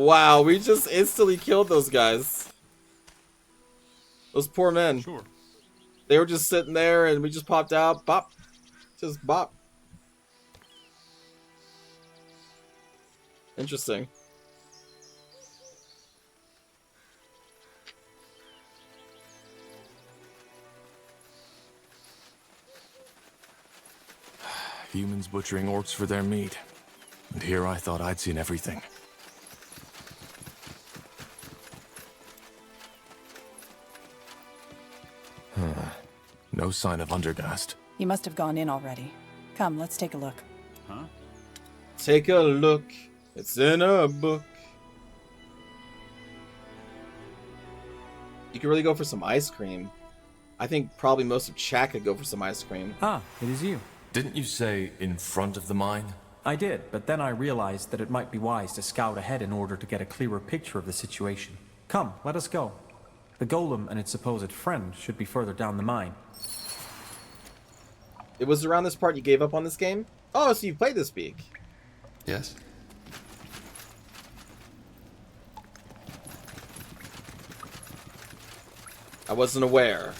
Wow, we just instantly killed those guys. Those poor men. Sure. They were just sitting there and we just popped out. Bop. Just bop. Interesting. Humans butchering orcs for their meat. And here I thought I'd seen everything. No sign of Undergast. He must have gone in already. Come, let's take a look. Huh? Take a look. It's in a book. You could really go for some ice cream. I think probably most of chat could go for some ice cream. Ah, it is you. Didn't you say in front of the mine? I did, but then I realized that it might be wise to scout ahead in order to get a clearer picture of the situation. Come, let us go. The golem and its supposed friend should be further down the mine. It was around this part you gave up on this game? Oh, so you played this week. Yes. I wasn't aware.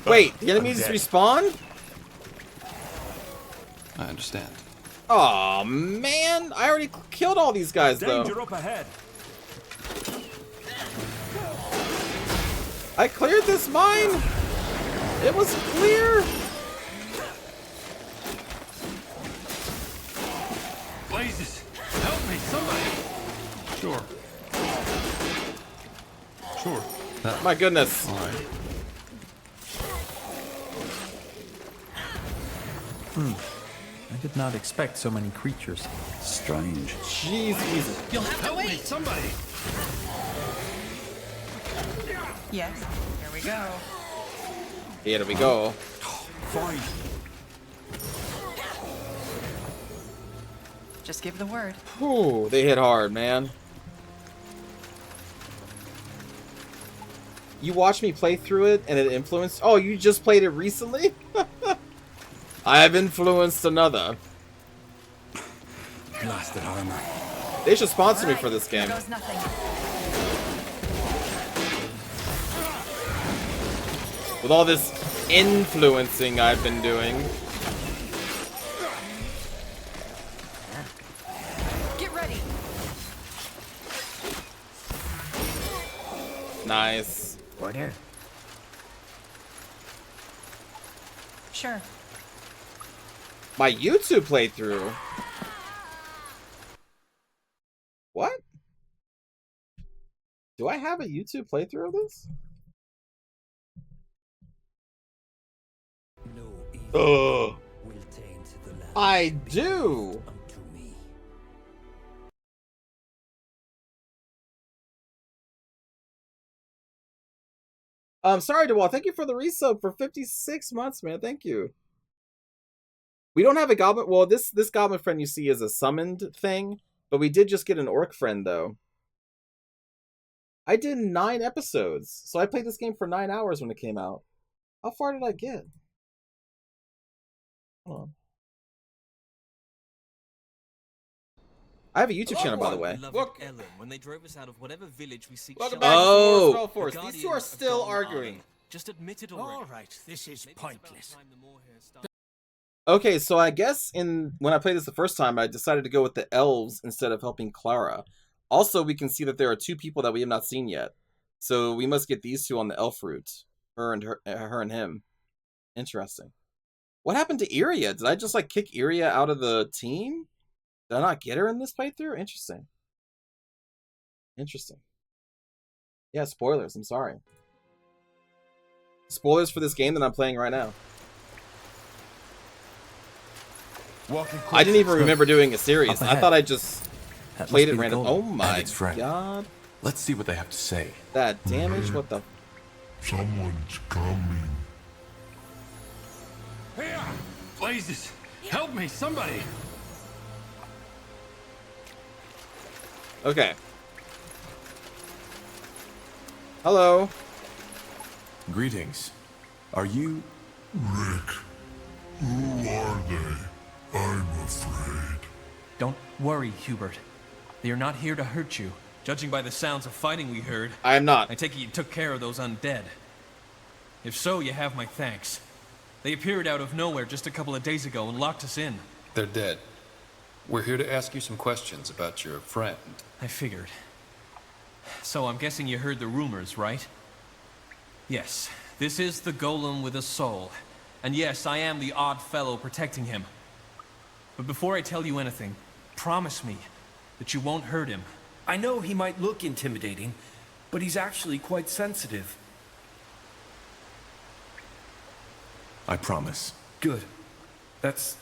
Wait, the enemies respawn? I understand. Aw, man. I already killed all these guys, though. Danger up ahead! I cleared this mine. It was clear. Blazes! Help me, somebody! Sure. Sure. My goodness. All right. I did not expect so many creatures. Strange. Jeez, Jesus. You'll have to wait. Somebody! Yes. Here we go. Here we go. Fine. Just give the word. Whew, they hit hard, man. You watched me play through it and it influenced... Oh, you just played it recently? I have influenced another. Blasted armor. They should sponsor me All for right, this game. Here goes nothing. With all this influencing I've been doing. Get ready. Nice. Order. Sure. My YouTube playthrough. What? Do I have a YouTube playthrough of this? Oh, I do. Sorry, DeWalt. Thank you for the resub for 56 months, man. Thank you. We don't have a goblin. Well, this goblin friend you see is a summoned thing, but we did just get an orc friend though. I did 9 episodes, so I played this game for 9 hours when it came out. How far did I get? Hold on. I have a YouTube channel, by the way. Look, Ellen, when they drove us out of whatever village we seek Welcome shelter. back to The Spellforce. These two are Guardians still of Dawn arguing. Army. Just admit it already. All right, this is Maybe it's about pointless. time the Moorhair started- Okay, so I guess when I played this the first time, I decided to go with the elves instead of helping Clara. Also, we can see that there are 2 people that we have not seen yet. So we must get these 2 on the elf route. Her and him. Interesting. What happened to Iria? Did I just like kick Iria out of the team? Did I not get her in this playthrough? Interesting. Interesting. Yeah, spoilers. I'm sorry. Spoilers for this game that I'm playing right now. I didn't even remember doing a series. I thought I just played it random. Oh my god. Let's see what they have to say. That damage? What the? Someone's coming. Here! Blazes! Help me, somebody! Okay. Hello. Greetings. Are you... Rick, who are they? afraid. Don't worry, Hubert. They are not here to hurt you. Judging by the sounds of fighting we heard, I am not. I take it you took care of those undead. If so, you have my thanks. They appeared out of nowhere just a couple of days ago and locked us in. They're dead. We're here to ask you some questions about your friend. I figured. So I'm guessing you heard the rumors, right? Yes, this is the golem with a soul. And yes, I am the odd fellow protecting him. But before I tell you anything, promise me that you won't hurt him. I know he might look intimidating, but he's actually quite sensitive. I promise. Good. That's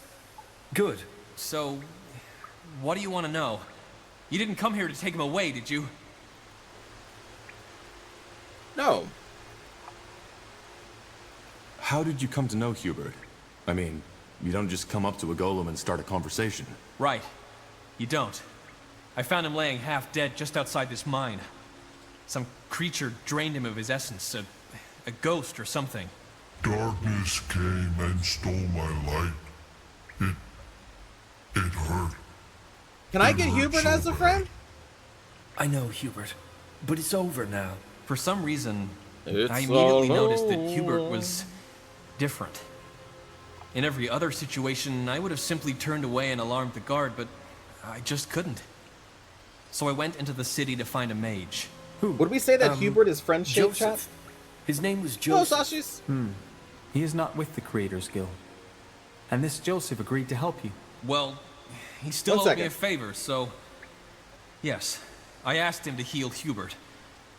good. So, what do you want to know? You didn't come here to take him away, did you? No. How did you come to know Hubert? I mean, you don't just come up to a golem and start a conversation. Right. You don't. I found him laying half dead just outside this mine. Some creature drained him of his essence, a ghost or something. Darkness came and stole my light. It hurt. Can I get Hubert as a friend? I know, Hubert, but it's over now. For some reason, It's I immediately all noticed that over. Hubert was different. In every other situation, I would have simply turned away and alarmed the guard, but I just couldn't. So I went into the city to find a mage. Would we say that Hubert is friend-shaped, chat? Joseph. His name was No, Joseph. Sashis. He is not with the Creators Guild. And this Joseph agreed to help you. Well, he still One owed me second. a favor, so... Yes, I asked him to heal Hubert.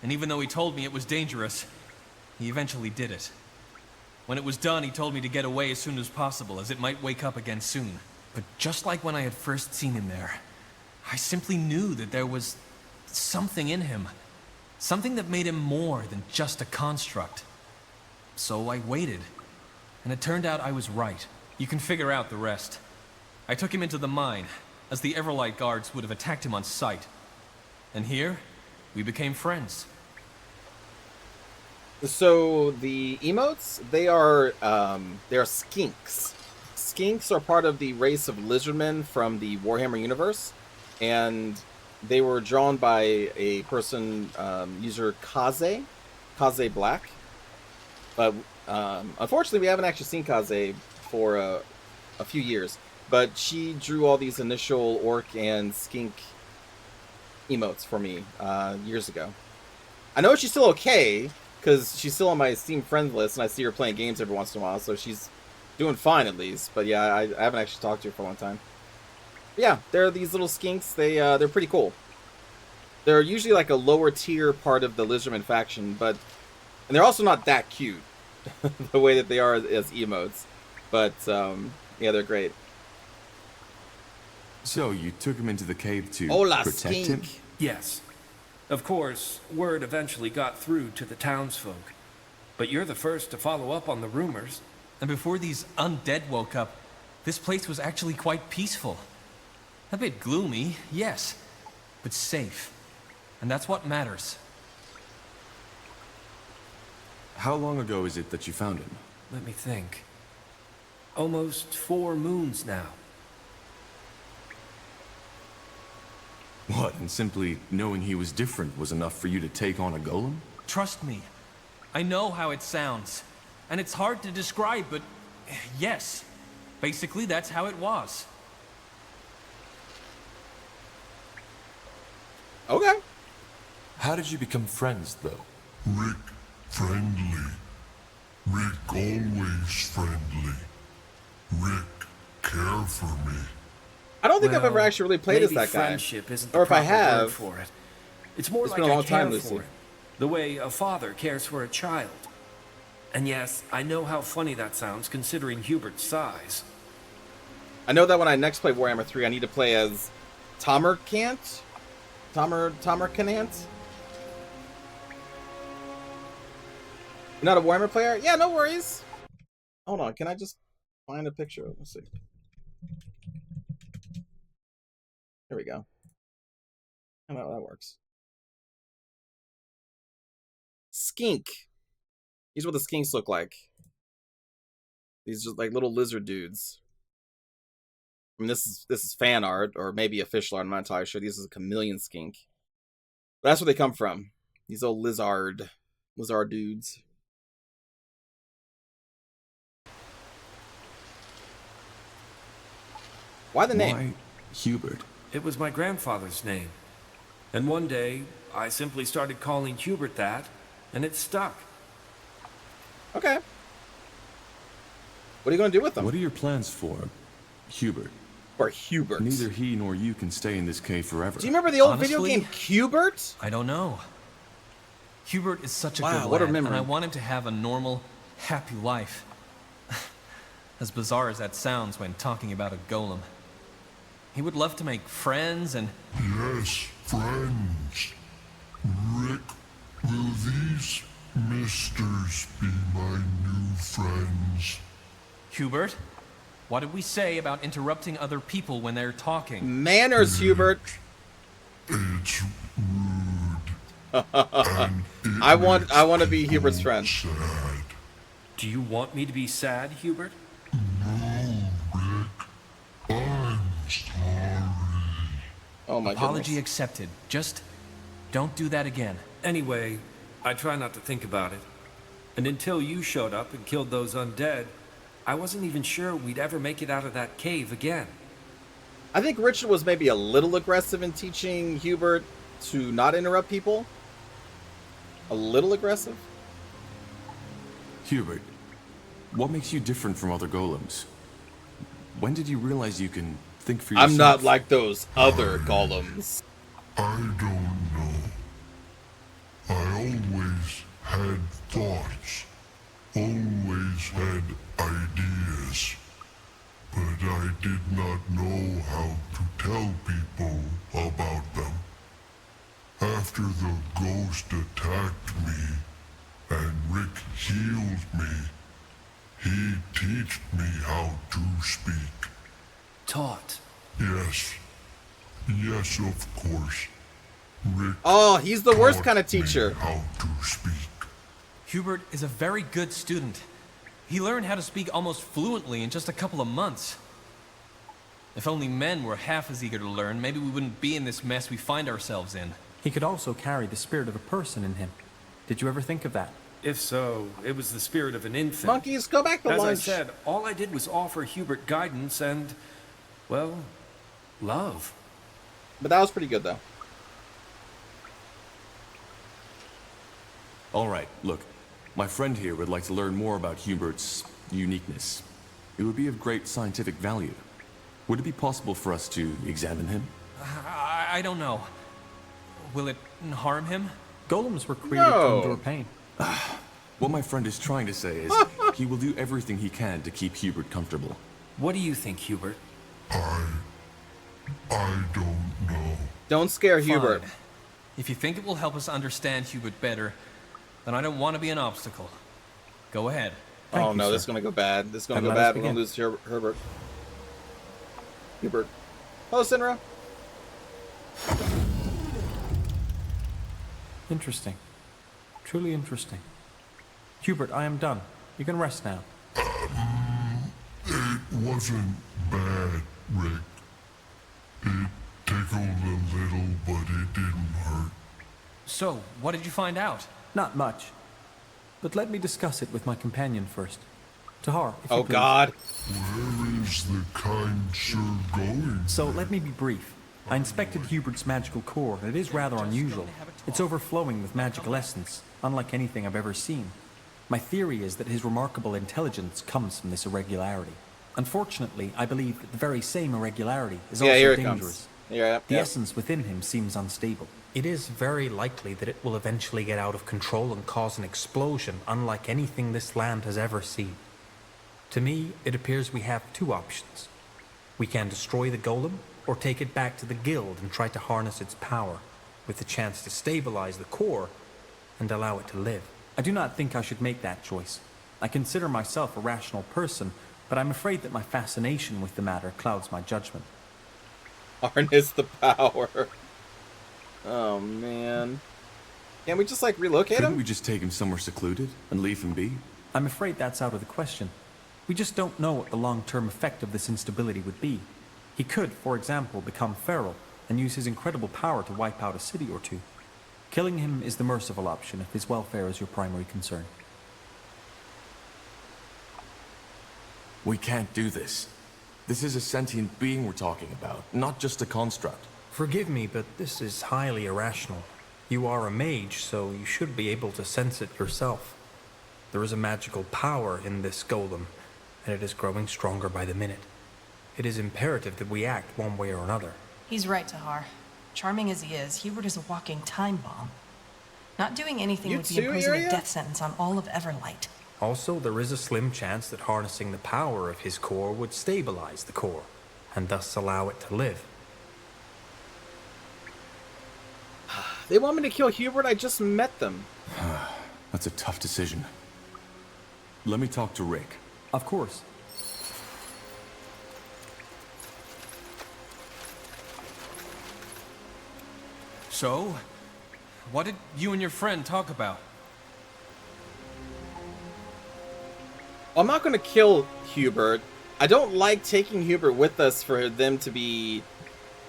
And even though he told me it was dangerous, he eventually did it. When it was done, he told me to get away as soon as possible, as it might wake up again soon. But just like when I had first seen him there, I simply knew that there was something in him. Something that made him more than just a construct. So I waited. And it turned out I was right. You can figure out the rest. I took him into the mine, as the Everlight guards would have attacked him on sight. And here, we became friends. So the emotes, they are skinks. Skinks are part of the race of lizardmen from the Warhammer universe, and they were drawn by a person, user Kaze Black. But unfortunately, we haven't actually seen Kaze for a few years. But she drew all these initial orc and skink emotes for me years ago. I know she's still okay, because she's still on my Steam friends list, and I see her playing games every once in a while, so she's doing fine at least. But yeah, I haven't actually talked to her for a long time. But yeah, they're these little skinks. They're pretty cool. They're usually like a lower tier part of the Lizardman faction, and they're also not that cute the way that they are as emotes. But yeah, they're great. So, you took him into the cave to Hola, protect him? skink. Yes. Of course, word eventually got through to the townsfolk. But you're the first to follow up on the rumors. And before these undead woke up, this place was actually quite peaceful. A bit gloomy, yes, but safe. And that's what matters. How long ago is it that you found him? Let me think. Almost 4 moons now. What, and simply knowing he was different was enough for you to take on a golem? Trust me, I know how it sounds. And it's hard to describe, but yes, basically that's how it was. Okay. How did you become friends, though? Rick, friendly. Rick, always friendly. Rick, care for me. I don't think I've ever actually really played as maybe that guy. friendship isn't the Or if I proper word have, for it. It's more it's like been a long I care time, Lucy. for it. The way a father cares for a child. And yes, I know how funny that sounds considering Hubert's size. I know that when I next play Warhammer 3, I need to play as Tamerkant? Tamerkanant? You're not a Warhammer player? Yeah, no worries. Hold on, can I just find a picture? Let's see. Here we go. I don't know how that works. Skink. These are what the skinks look like. These are like little lizard dudes. I mean, this is fan art, or maybe official art. I'm not entirely sure. This is a chameleon skink. But that's where they come from. These old lizard dudes. Why the name? Why Hubert? It was my grandfather's name. And one day, I simply started calling Hubert that, and it stuck. Okay. What are you going to do with them? What are your plans for Hubert? Or Hubert? Neither he nor you can stay in this cave forever. Do you remember the old Honestly, video game Hubert? I don't know. Hubert is such a Wow, good what a lad, memory. and I want him to have a normal, happy life. As bizarre as that sounds when talking about a golem. He would love to make friends and... Yes, friends. Rick, will these misters be my new friends? Hubert, what did we say about interrupting other people when they're talking? Manners, Hubert. It's rude. And it I want to be makes Hubert's people friend. Sad. Do you want me to be sad, Hubert? No, Rick. I'm sorry. Oh my Apology goodness. accepted. Just don't do that again. Anyway, I try not to think about it. And until you showed up and killed those undead, I wasn't even sure we'd ever make it out of that cave again. I think Richard was maybe a little aggressive in teaching Hubert to not interrupt people. A little aggressive. Hubert, what makes you different from other golems? When did you realize you can think for yourself? I'm not like those other golems. I don't know. I always had thoughts. Always had ideas. But I did not know how to tell people about them. After the ghost attacked me and Rick healed me, he taught me how to speak. Taught? Yes. Yes, of course. Rick Oh, he's the worst taught kind of me teacher. how to speak. Hubert is a very good student. He learned how to speak almost fluently in just a couple of months. If only men were half as eager to learn, maybe we wouldn't be in this mess we find ourselves in. He could also carry the spirit of a person in him. Did you ever think of that? If so, it was the spirit of an infant. Monkeys, go back to As lunch. I said, all I did was offer Hubert guidance and, well, love. But that was pretty good, though. All right, look. My friend here would like to learn more about Hubert's uniqueness. It would be of great scientific value. Would it be possible for us to examine him? I don't know. Will it harm him? Golems were created to No. endure pain. What my friend is trying to say is he will do everything he can to keep Hubert comfortable. What do you think, Hubert? I don't know. Don't scare Hubert. Fine. If you think it will help us understand Hubert better, then I don't want to be an obstacle. Go ahead. Thank Oh you, no, sir. this is gonna go bad. This is gonna Then go let us bad. We're gonna begin. lose Herbert. Hubert. Hello, Sinra. Interesting. Truly interesting. Hubert, I am done. You can rest now. It wasn't bad, Rick. It tickled a little, but it didn't hurt. So, what did you find out? Not much. But let me discuss it with my companion first. Tahar, if you Oh please. God. Where is the kind sir going? So let me be brief. I inspected Hubert's magical core, and it is rather unusual. It's overflowing with magical essence, unlike anything I've ever seen. My theory is that his remarkable intelligence comes from this irregularity. Unfortunately, I believe that the very same irregularity is Yeah, here also it dangerous. comes. Yeah, The yeah. essence within him seems unstable. It is very likely that it will eventually get out of control and cause an explosion unlike anything this land has ever seen. To me, it appears we have two options. We can destroy the golem, or take it back to the guild and try to harness its power, with the chance to stabilize the core and allow it to live. I do not think I should make that choice. I consider myself a rational person, but I'm afraid that my fascination with the matter clouds my judgment. Harness the power. Oh man. Can't we just like relocate Couldn't him? we just take him somewhere secluded and leave him be? I'm afraid that's out of the question. We just don't know what the long-term effect of this instability would be. He could, for example, become feral and use his incredible power to wipe out a city or two. Killing him is the merciful option if his welfare is your primary concern. We can't do this. This is a sentient being we're talking about, not just a construct. Forgive me, but this is highly irrational. You are a mage, so you should be able to sense it yourself. There is a magical power in this golem, and it is growing stronger by the minute. It is imperative that we act one way or another. He's right, Tahar. Charming as he is, Hubert is a walking time bomb. Not doing anything would be imposing a death sentence on all of Everlight. Also, there is a slim chance that harnessing the power of his core would stabilize the core, and thus allow it to live. They want me to kill Hubert? I just met them. That's a tough decision. Let me talk to Rick. Of course. So, what did you and your friend talk about? I'm not going to kill Hubert. I don't like taking Hubert with us for them to be...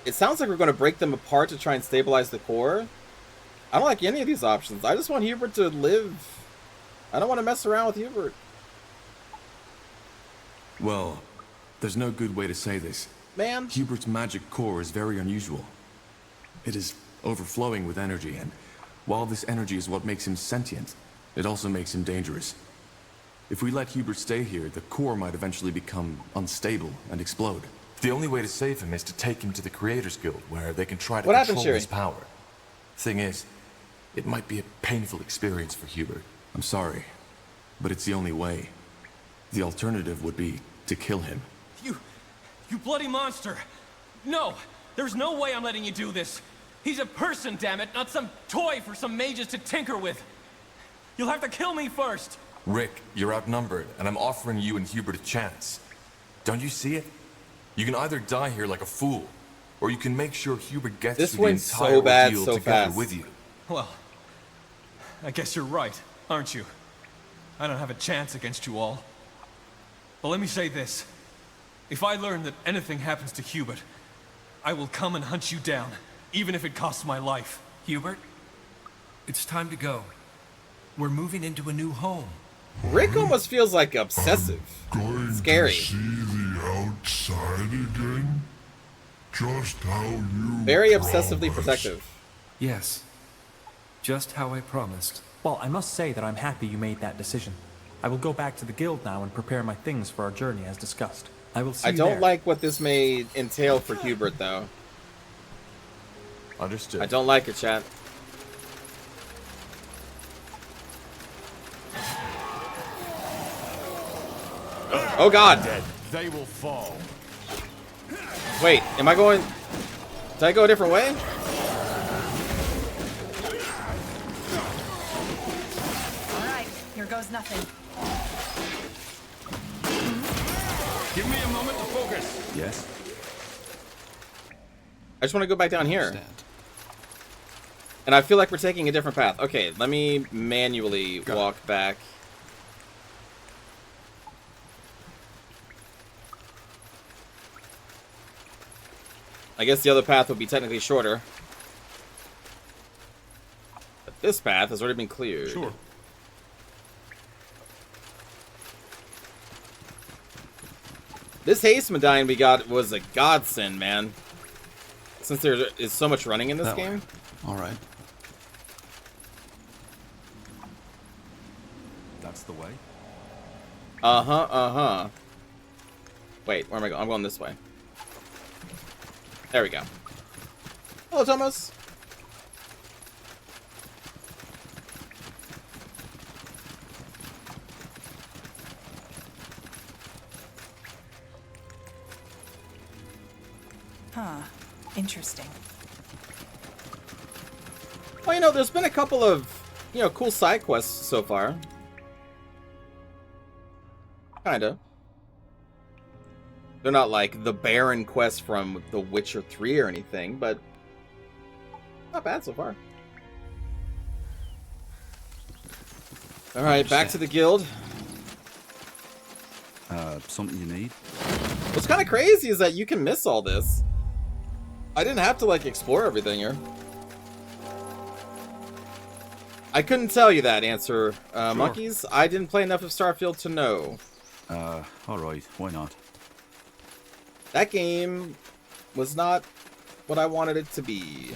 It sounds like we're going to break them apart to try and stabilize the core. I don't like any of these options. I just want Hubert to live. I don't want to mess around with Hubert. Well, there's no good way to say this. Man. Hubert's magic core is very unusual. It is overflowing with energy, and while this energy is what makes him sentient, it also makes him dangerous. If we let Hubert stay here, the core might eventually become unstable and explode. The only way to save him is to take him to the Creators Guild, where they can try to What happened, control Sherry? his power. Thing is, it might be a painful experience for Hubert. I'm sorry, but it's the only way. The alternative would be to kill him. You bloody monster! No! There's no way I'm letting you do this! He's a person, damn it, not some toy for some mages to tinker with! You'll have to kill me first! Rick, you're outnumbered, and I'm offering you and Hubert a chance. Don't you see it? You can either die here like a fool, or you can make sure Hubert gets This through the went entire so bad ordeal so together fast. with you. Well, I guess you're right, aren't you? I don't have a chance against you all. But let me say this. If I learn that anything happens to Hubert, I will come and hunt you down, even if it costs my life. Hubert, it's time to go. We're moving into a new home. Rick almost feels like obsessive. Scary. To see the outside again? Just how you Very obsessively promised. protective. Yes, just how I promised. Well, I must say that I'm happy you made that decision. I will go back to the guild now and prepare my things for our journey as discussed. I will see I you don't there. like what this may entail for Hubert, though. Understood. I don't like it, chat. Oh god! They will fall. Wait, am I going... Did I go a different way? Alright, here goes nothing. Give me a moment to focus. Yes? I just want to go back down here. And I feel like we're taking a different path. Okay, let me manually walk back. I guess the other path would be technically shorter. But this path has already been cleared. Sure. This haste medallion we got was a godsend, man. Since there is so much running in this game. All right. That's the way? Uh-huh, uh-huh. Wait, where am I going? I'm going this way. There we go. Hello, Thomas. Huh. Interesting. Well, you know, there's been a couple of, you know, cool side quests so far. Kinda. They're not like the Baron quest from The Witcher 3 or anything, but not bad so far. Alright, back to the guild. Something you need? What's kind of crazy is that you can miss all this. I didn't have to, like, explore everything here. I couldn't tell you that answer, Sure. Monkeys. I didn't play enough of Starfield to know. Alright, why not? That game was not what I wanted it to be.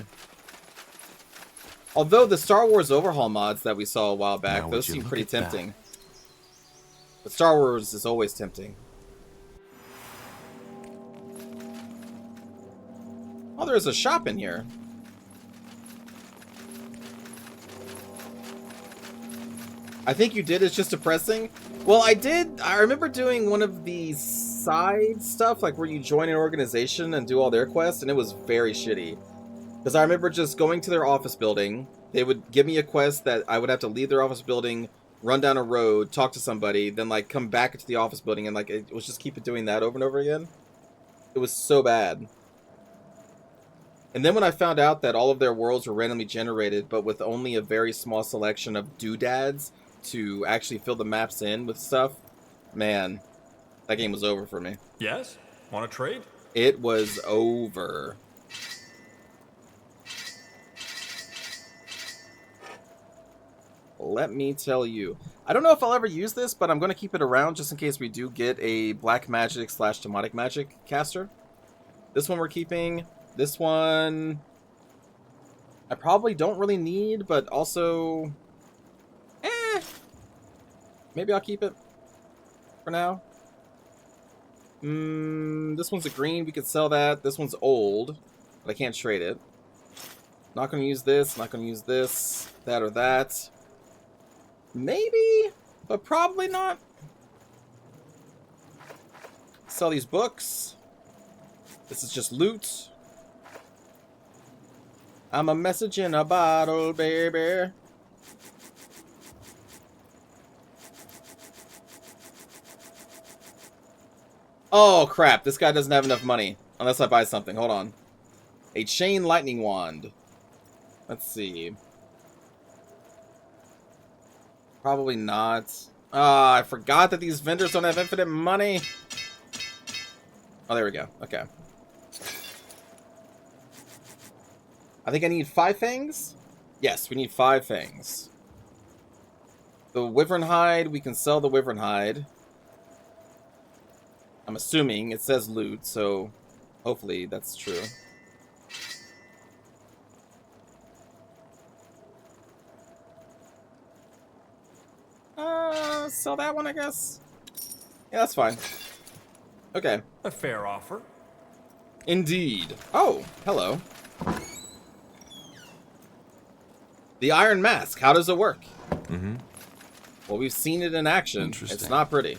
Although the Star Wars Overhaul mods that we saw a while back, those seem pretty tempting. But Star Wars is always tempting. Oh, there's a shop in here. I think you did. It's just depressing. Well, I did. I remember doing one of the side stuff, like where you join an organization and do all their quests, and it was very shitty. Because I remember just going to their office building. They would give me a quest that I would have to leave their office building, run down a road, talk to somebody, then like come back into the office building, and like it was just keep doing that over and over again. It was so bad. And then when I found out that all of their worlds were randomly generated, but with only a very small selection of doodads to actually fill the maps in with stuff, man, that game was over for me. Yes? Want to trade? It was over. Let me tell you. I don't know if I'll ever use this, but I'm going to keep it around just in case we do get a Black Magic / Demonic Magic caster. This one we're keeping. This one I probably don't really need, but also maybe I'll keep it for now. This one's a green. We could sell that. This one's old, but I can't trade it. Not going to use this. Not going to use this. That or that. Maybe, but probably not. Sell these books. This is just loot. I'm a message in a bottle, baby. Oh, crap. This guy doesn't have enough money. Unless I buy something. Hold on. A chain lightning wand. Let's see. Probably not. Ah, I forgot that these vendors don't have infinite money. Oh, there we go. Okay. I think I need 5 fangs? Yes, we need 5 fangs. The wyvern hide, we can sell the wyvern hide. I'm assuming it says loot, so hopefully that's true. Sell that one, I guess. Yeah, that's fine. Okay. A fair offer. Indeed. Oh, hello. The Iron Mask, how does it work? Well, we've seen it in action. It's not pretty.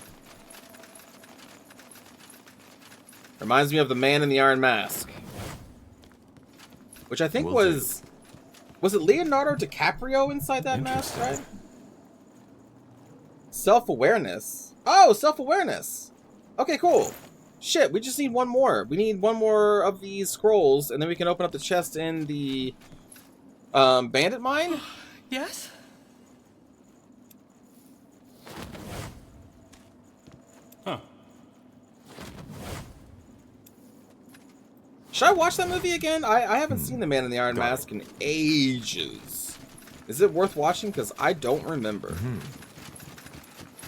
Reminds me of the man in the Iron Mask. Which I think was it Leonardo DiCaprio inside that mask, right? Self-awareness. Oh, self-awareness. Okay, cool. Shit, we just need one more. We need one more of these scrolls, and then we can open up the chest in the bandit mine? Yes? Huh. Should I watch that movie again? I haven't seen The Man in the Iron Mask in ages. Is it worth watching? Because I don't remember.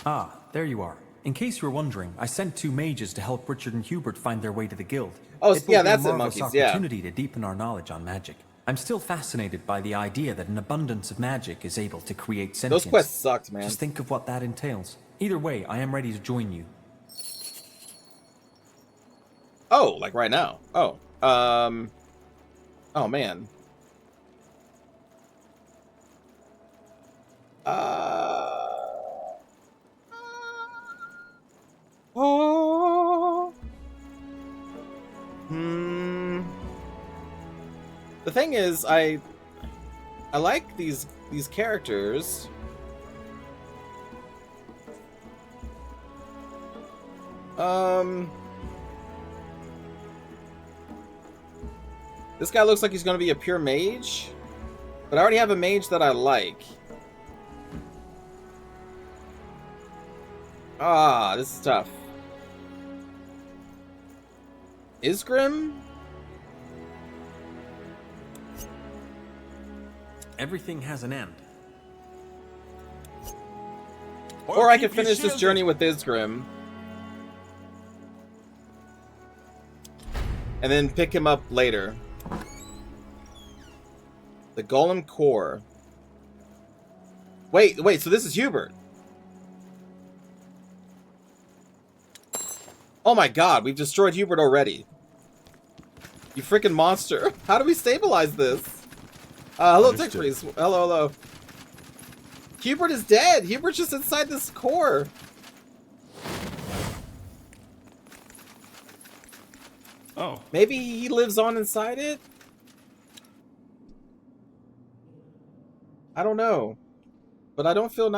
Ah, there you are. In case you were wondering, I sent 2 mages to help Richard and Hubert find their way to the guild. Oh, yeah, that's a it, marvelous Monkeys, yeah. opportunity to deepen our knowledge on magic. I'm still fascinated by the idea that an abundance of magic is able to create sentience. Those quests sucked, man. Just think of what that entails. Either way, I am ready to join you. Oh, like right now. Oh. Oh, man. Oh. The thing is, I like these characters. This guy looks like he's going to be a pure mage, but I already have a mage that I like. Ah, this is tough. Isgrim? Everything has an end. Or I could finish this journey with Isgrim. And then pick him up later. The Golem Core. Wait, so this is Hubert. Oh my god, we've destroyed Hubert already. You freaking monster. How do we stabilize this? Hello, Tech Priest. Hello. Hubert is dead. Hubert's just inside this core. Oh. Maybe he lives on inside it? I don't know. But I don't feel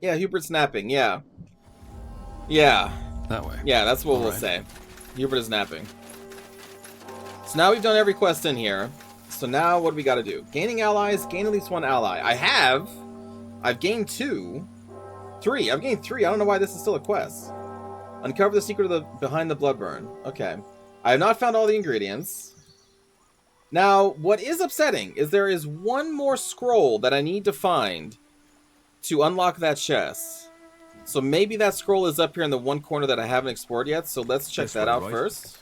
Yeah, Hubert's napping. Yeah. That way. Yeah, that's what we'll say. Hubert is napping. So now we've done every quest in here. So now what do we got to do? Gaining allies, gain at least one ally. I've gained 2. 3. I've gained 3. I don't know why this is still a quest. Uncover the secret of behind the bloodburn. Okay. I have not found all the ingredients. Now, what is upsetting is there is one more scroll that I need to find to unlock that chest. So maybe that scroll is up here in the one corner that I haven't explored yet. So let's check that out first.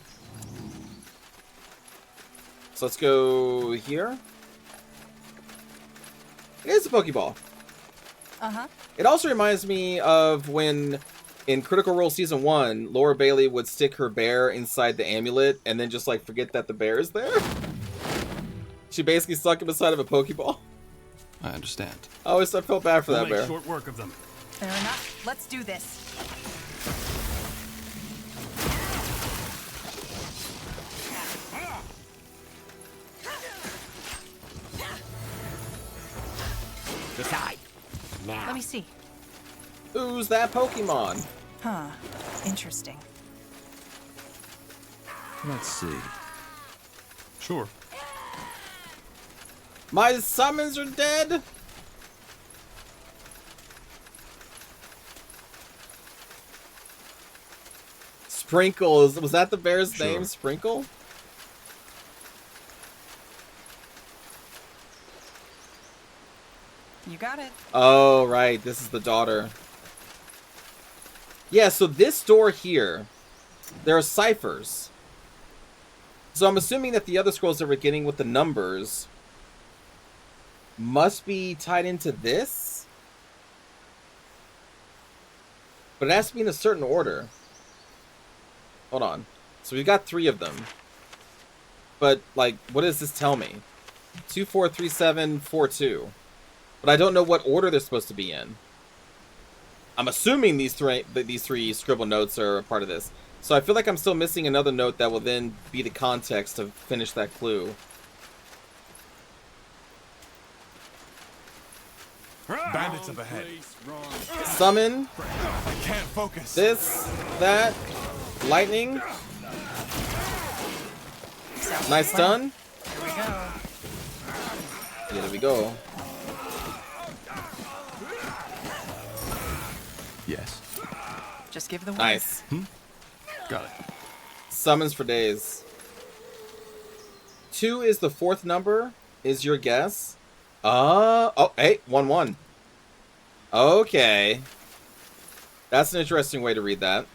So let's go here. It is a Pokeball. Uh-huh. It also reminds me of when in Critical Role Season 1, Laura Bailey would stick her bear inside the amulet and then just like forget that the bear is there. She basically stuck him inside of a Pokeball. I understand. I always felt bad for that bear. Short work of them. Fair enough. Let's do this. Decide. Now. Let me see. Who's that Pokemon? Huh. Interesting. Let's see. Sure. My summons are dead? Sprinkle. Was that the bear's name? Sprinkle? You got it. Oh, right. This is the daughter. Yeah, so this door here, there are ciphers. So I'm assuming that the other scrolls that we're getting with the numbers must be tied into this. But it has to be in a certain order. Hold on. So we've got 3 of them. But, like, what does this tell me? 2, 4, 3, 7, 4, 2. But I don't know what order they're supposed to be in. I'm assuming these three scribble notes are a part of this. So I feel like I'm still missing another note that will then be the context to finish that clue. Bandits up ahead. Summon. I can't focus. This, that, lightning. Nice stun. Here we go. Yeah, there we go. Yes. Just give the word. Nice. Got it. Summons for days. 2 is the 4th number, is your guess. Oh, hey, 1, 1. Okay. That's an interesting way to read that.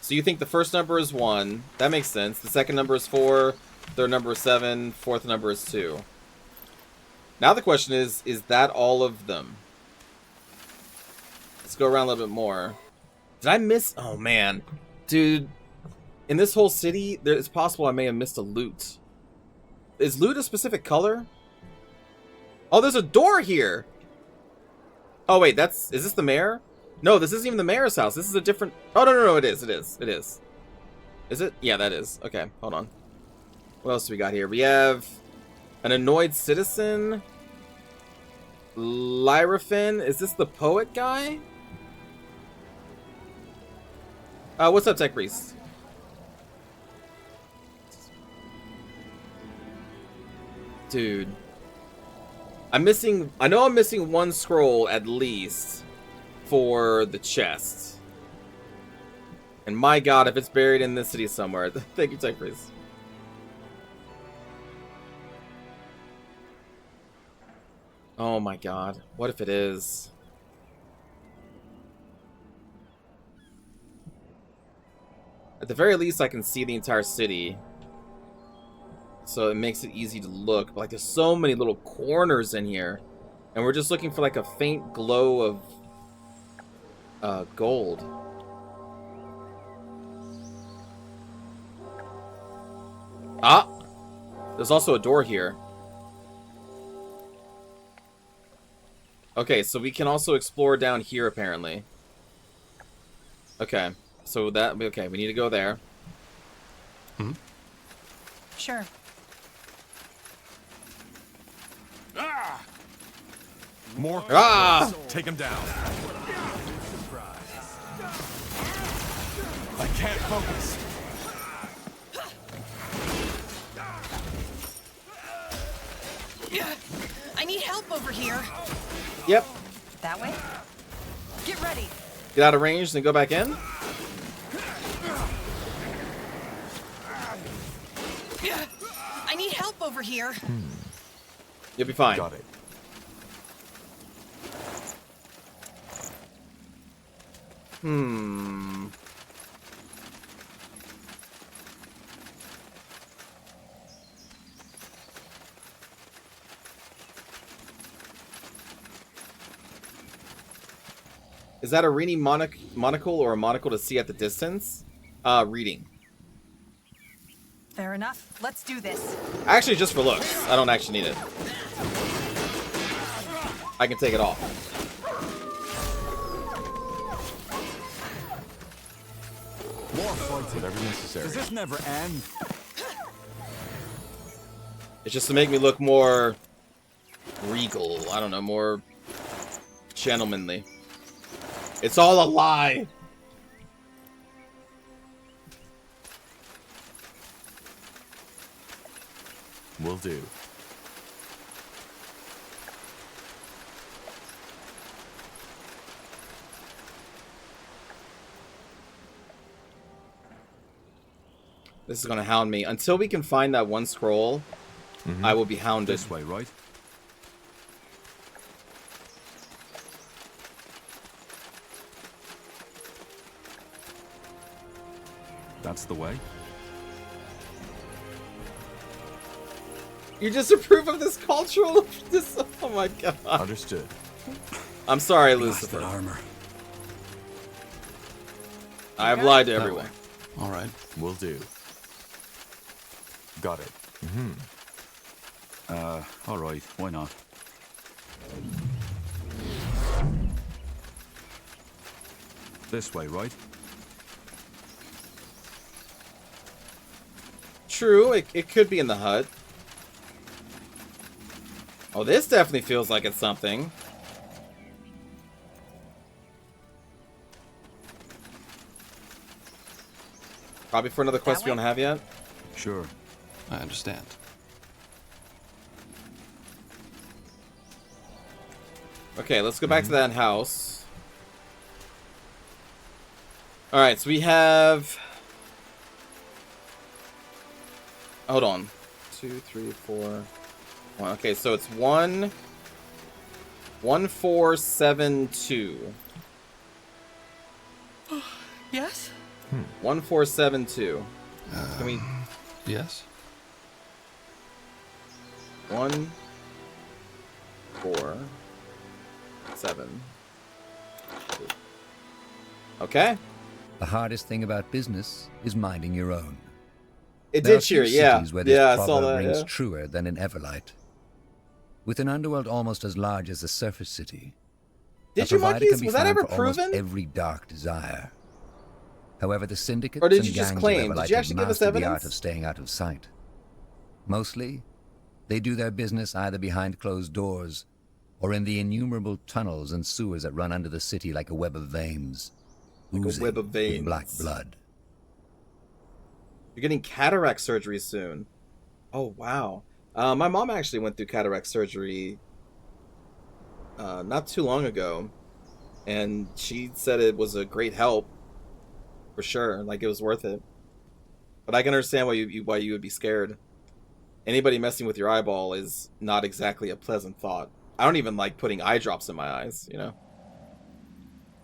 So you think the first number is 1. That makes sense. The second number is 4. Third number is 7. Fourth number is 2. Now the question is that all of them? Let's go around a little bit more. Did I miss? Oh, man. Dude, in this whole city, it's possible I may have missed a loot. Is loot a specific color? Oh, there's a door here! Oh, wait, is this the mayor? No, this isn't even the mayor's house. This is a different... Oh, no, it is. Is it? Yeah, that is. Okay, hold on. What else do we got here? We have an annoyed citizen. Lyrafin. Is this the poet guy? What's up, Tech Priest? Dude. I know I'm missing 1 scroll at least for the chest. And my god, if it's buried in this city somewhere. Thank you, Tech Priest. Oh my god. What if it is? At the very least, I can see the entire city. So it makes it easy to look. But, like, there's so many little corners in here. And we're just looking for, like, a faint glow of gold. Ah! There's also a door here. Okay, so we can also explore down here, apparently. Okay, so that... Okay, we need to go there. Hmm? Sure. Ah! More. Ah! Take him down. I can't focus. I need help over here. Yep. That way? Get ready. Get out of range, then go back in. I need help over here. You'll be fine. Got it. Is that a reading monocle or a monocle to see at the distance? Reading. Fair enough. Let's do this. Actually, just for looks. I don't actually need it. I can take it off. More fighting. Whatever necessary. Does this never end? It's just to make me look more regal. I don't know, more gentlemanly. It's all a lie. Will do. This is gonna hound me. Until we can find that one scroll, I will be hounded. This way, right? That's the way. You disapprove of this cultural... Oh my god. Understood. I'm sorry, Blasted Lucifer. armor. I've lied to everyone. All right. Will do. Got it. All right. Why not? This way, right? True, it could be in the hut. Oh, this definitely feels like it's something. Probably for another quest we don't have yet. Sure. I understand. Okay, let's go back to that house. Alright, so we have... Hold on. 2, 3, 4... 1. Okay, so it's 1... 1, 4, 7, 2. Yes? 1, 4, 7, 2. Can we... Yes? 1, 4, 7, 2. Okay. The hardest thing about business is minding your own. It There did are few cheer, yeah. cities where this Yeah, I saw proverb that. rings Yeah. truer than in Everlight. With an underworld almost as large as the surface city, a Did you, provider monkeys? can be Was that found ever for almost proven? every dark desire. However, the syndicates Or did and you just gangs claim? of Did Everlight you have actually give us mastered the art evidence? of staying out of sight. Mostly, they do their business either behind closed doors or in the innumerable tunnels and sewers that run under the city like a web of veins, Like a oozing web of veins. with black blood. You're getting cataract surgery soon. Oh, wow. My mom actually went through cataract surgery not too long ago. And she said it was a great help for sure. Like, it was worth it. But I can understand why you would be scared. Anybody messing with your eyeball is not exactly a pleasant thought. I don't even like putting eye drops in my eyes, you know?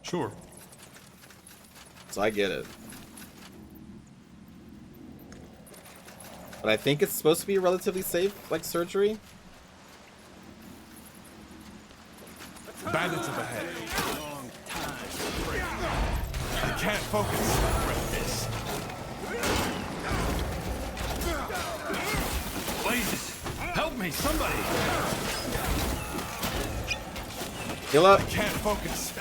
Sure. So I get it. But I think it's supposed to be relatively safe, like surgery. Bandits up ahead. I can't focus. Blazes! Help me, somebody! Heal up. I can't focus.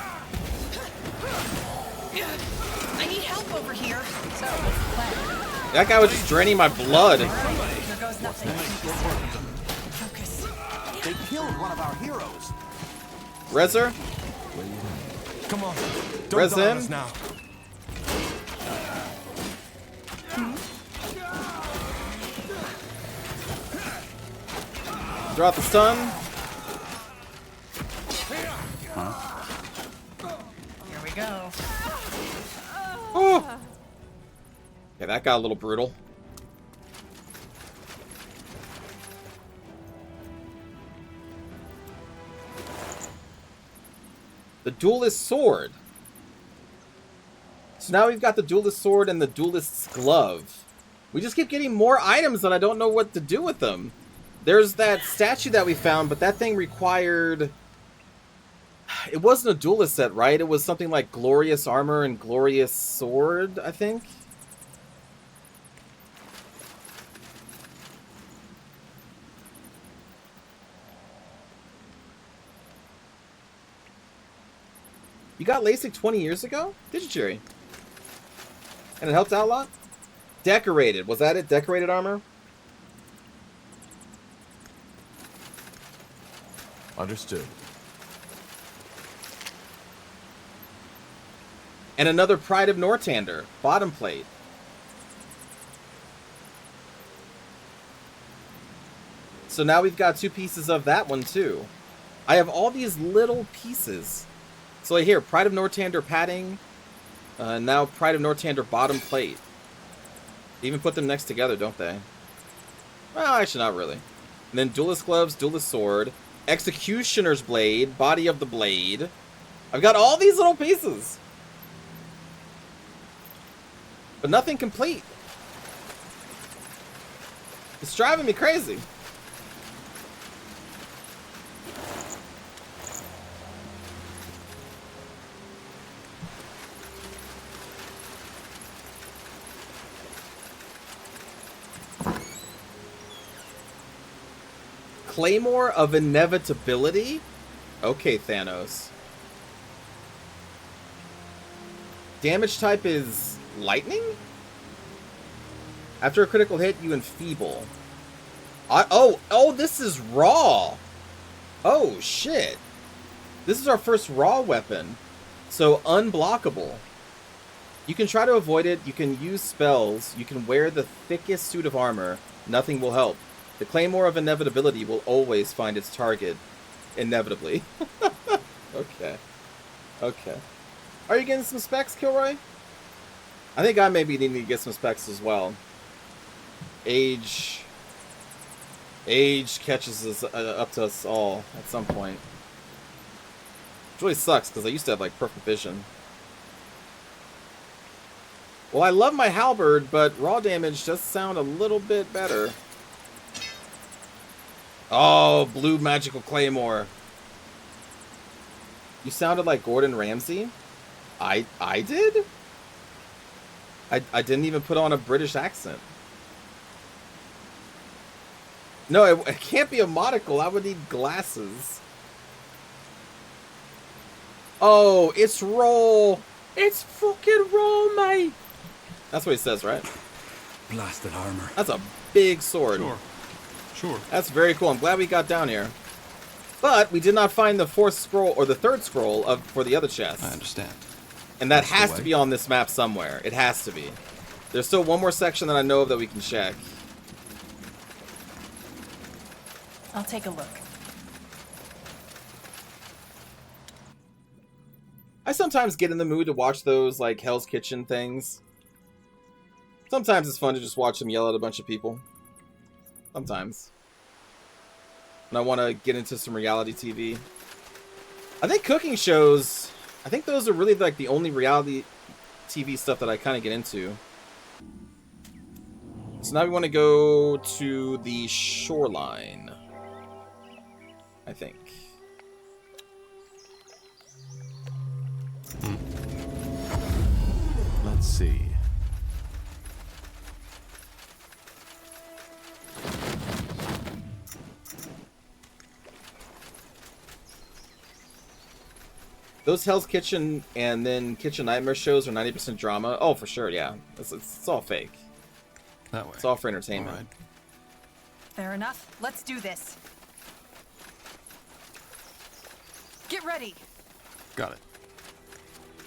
I need help over here. So, what's the plan? That guy was just draining my blood. Here goes nothing. Focus. They killed one of our heroes. Rezer? Come on. Don't Res die on him? us now. Throw out the stun. Here we go. Oh. Okay, that got a little brutal. The duelist sword. So now we've got the duelist sword and the duelist's glove. We just keep getting more items and I don't know what to do with them. There's that statue that we found, but that thing required... It wasn't a duelist set, right? It was something like glorious armor and glorious sword, I think. You got LASIK 20 years ago? Did you, Jerry? And it helped out a lot? Decorated. Was that it? Decorated armor? Understood. And another Pride of Nortander. Bottom plate. So now we've got 2 pieces of that one, too. I have all these little pieces. So here, Pride of Nortander padding. Now Pride of Nortander bottom plate. They even put them next together, don't they? Well, actually not really. And then Duelist gloves, Duelist sword, Executioner's blade, body of the blade. I've got all these little pieces. But nothing complete. It's driving me crazy. Claymore of Inevitability? Okay, Thanos. Damage type is lightning? After a critical hit, you enfeeble. Oh, this is raw. Oh, shit. This is our first raw weapon. So, unblockable. You can try to avoid it. You can use spells. You can wear the thickest suit of armor. Nothing will help. The Claymore of Inevitability will always find its target. Inevitably. Okay. Okay. Are you getting some specs, Kilroy? I think I maybe need to get some specs as well. Age catches us up to us all at some point. Which really sucks, because I used to have, like, perfect vision. Well, I love my halberd, but raw damage does sound a little bit better. Oh, blue magical claymore. You sounded like Gordon Ramsay? I did? I didn't even put on a British accent. No, it can't be a monocle. I would need glasses. Oh, it's roll. It's fucking roll, mate. That's what he says, right? Blasted armor. That's a big sword. Sure. That's very cool. I'm glad we got down here. But we did not find the 4th scroll or the 3rd scroll for the other chest. I understand. And that has to be on this map somewhere. It has to be. There's still one more section that I know of that we can check. I'll take a look. I sometimes get in the mood to watch those, like, Hell's Kitchen things. Sometimes it's fun to just watch them yell at a bunch of people. Sometimes. And I want to get into some reality TV. I think cooking shows, I think those are really, like, the only reality TV stuff that I kind of get into. So now we want to go to the shoreline, I think. Let's see. Those Hell's Kitchen and then Kitchen Nightmare shows are 90% drama. Oh, for sure, yeah. It's all fake. That way. It's all for entertainment. All right. Fair enough. Let's do this. Get ready. Got it.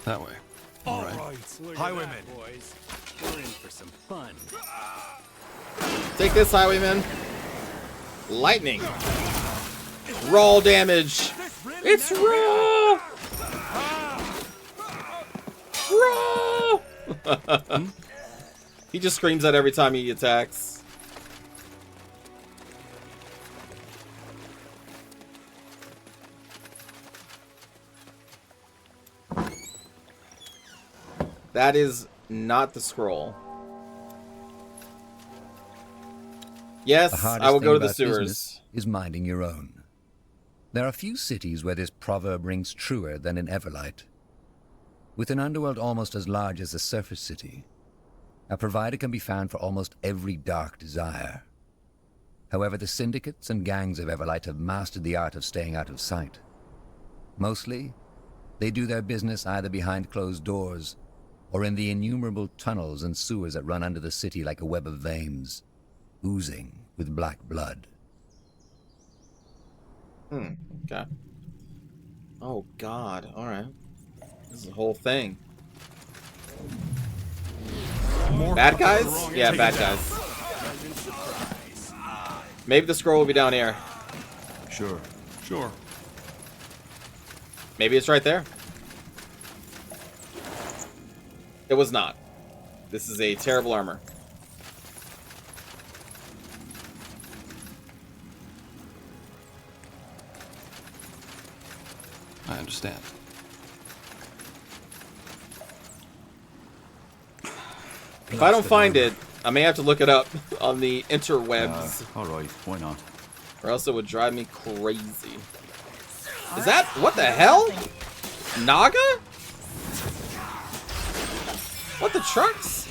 That way. All right. Highwaymen. Boys, we're in for some fun. Take this, Highwayman. Lightning. Raw damage. It's raw. Raw. He just screams that every time he attacks. That is not the scroll. Yes, I will go to the sewers. Is minding your own. There are few cities where this proverb rings truer than in Everlight. With an underworld almost as large as a surface city, a provider can be found for almost every dark desire. However, the syndicates and gangs of Everlight have mastered the art of staying out of sight. Mostly, they do their business either behind closed doors or in the innumerable tunnels and sewers that run under the city like a web of veins, oozing with black blood. Okay. Oh, God. All right. This is a whole thing. Bad guys? Yeah, bad guys. Maybe the scroll will be down here. Sure. Sure. Maybe it's right there. It was not. This is a terrible armor. I understand. If I don't find it, I may have to look it up on the interwebs. All right, why not? Or else it would drive me crazy. Is that... what the hell? Naga? What the trucks?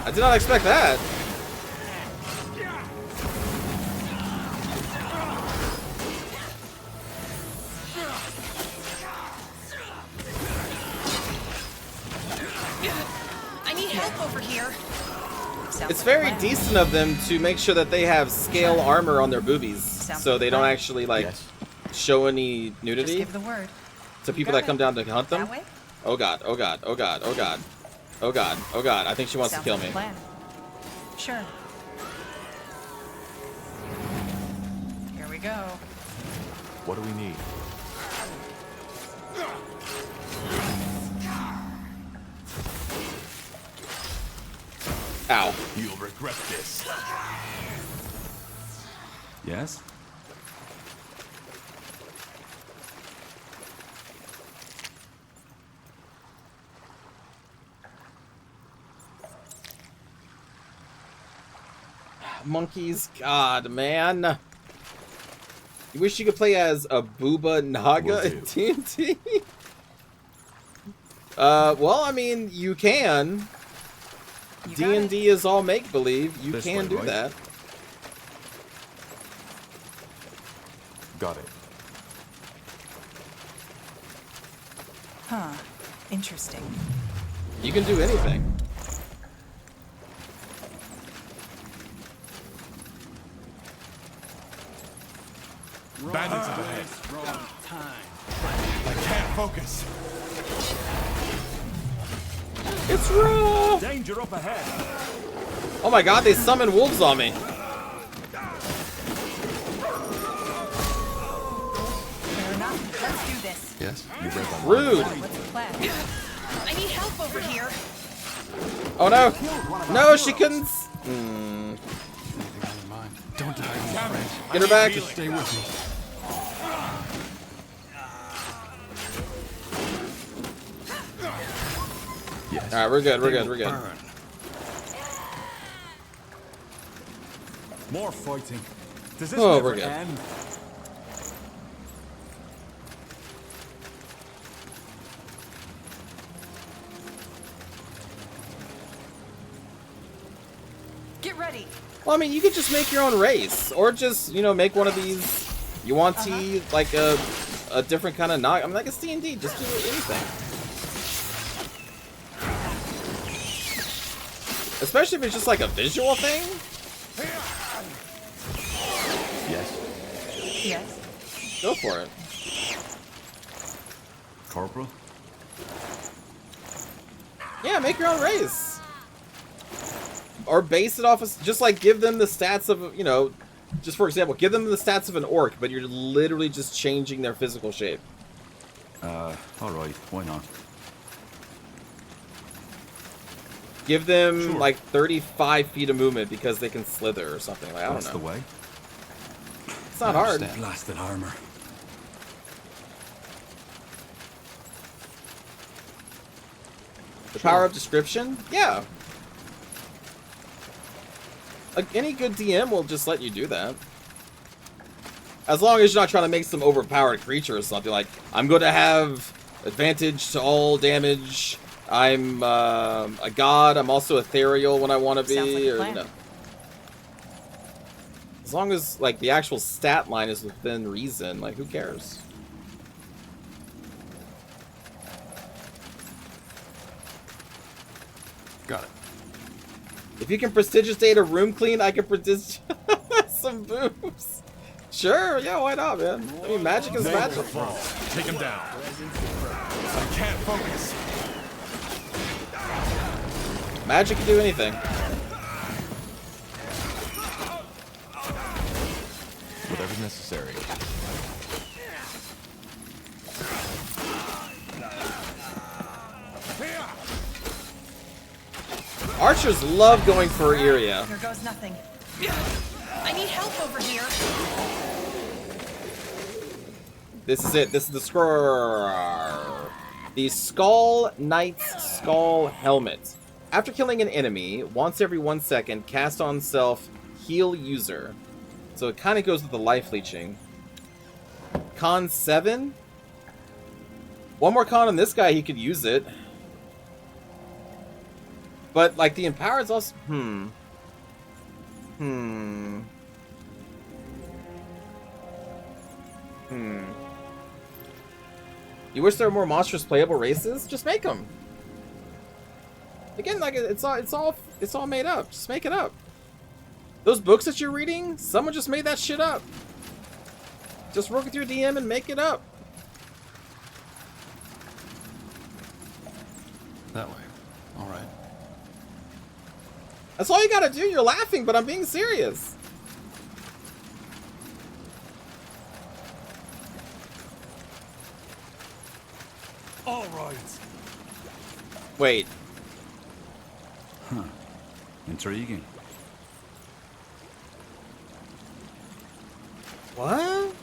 I did not expect that. I need help over here. It's very decent of them to make sure that they have scale armor on their boobies, so they don't actually like show any nudity. Just give the word. To people that come down to hunt them. Oh god! Oh god! Oh god! Oh god! Oh god! Oh god! I think she wants to kill me. Sure. Here we go. What do we need? Ow. You'll regret this. Yes? Monkeys, God, man. You wish you could play as a Booba Naga in TNT? Well, I mean, you can. D&D is all make-believe. You can do that. Got it. Huh. Interesting. You can do anything. Bandits up ahead. Wrong time. I can't focus. It's raw! Danger up ahead. Oh my god, they summoned wolves on me. Fair enough. Let's do this. Yes? You read my Rude. What's the plan? I need help over here. Oh no! No, she couldn't. Anything on your mind? Don't die, my friend. Get her back. Just stay with me. Yes. All right, we're good. We're good. We're good. Burn. More fighting. Does this Oh, never we're good. end? Get ready. Well, I mean, you could just make your own race, or just, you know, make one of these. You want to like a different kind of knock. I mean, like it's D&D. Just do anything. Especially if it's just like a visual thing. Yes. Yes. Go for it. Corporal? Yeah, make your own race. Or base it off of, just like give them the stats of, you know, just for example, give them the stats of an orc, but you're literally just changing their physical shape. Alright, why not? Give them like 35 feet of movement because they can slither or something. Like, I don't That's know. the way. It's not hard. Blasted armor. The power of description? Yeah. Like, any good DM will just let you do that. As long as you're not trying to make some overpowered creature or something. Like, I'm going to have advantage to all damage. I'm a god. I'm also ethereal when I want to be. Sounds like a or, plan. you know. As long as, like, the actual stat line is within reason, like, who cares? Got it. If you can prestidigitate a room clean, I can prestidigitate some boobs. Sure, yeah, why not, man? I mean, magic is magic. Take him down. I can't focus. Magic can do anything. Whatever's necessary. Archers love going for area. Here goes nothing. I need help over here. This is it. This is the scroll. The Skull Knight's Skull Helmet. After killing an enemy, once every 1 second, cast on self, heal user. So it kind of goes with the life leeching. Con 7? One more con on this guy, he could use it. But, like, the Empower is also... You wish there were more monstrous playable races? Just make them. Again, like, it's all made up. Just make it up. Those books that you're reading, someone just made that shit up. Just work with your DM and make it up. That way. All right. That's all you gotta do. You're laughing, but I'm being serious. All right. Wait. Huh. Intriguing. What?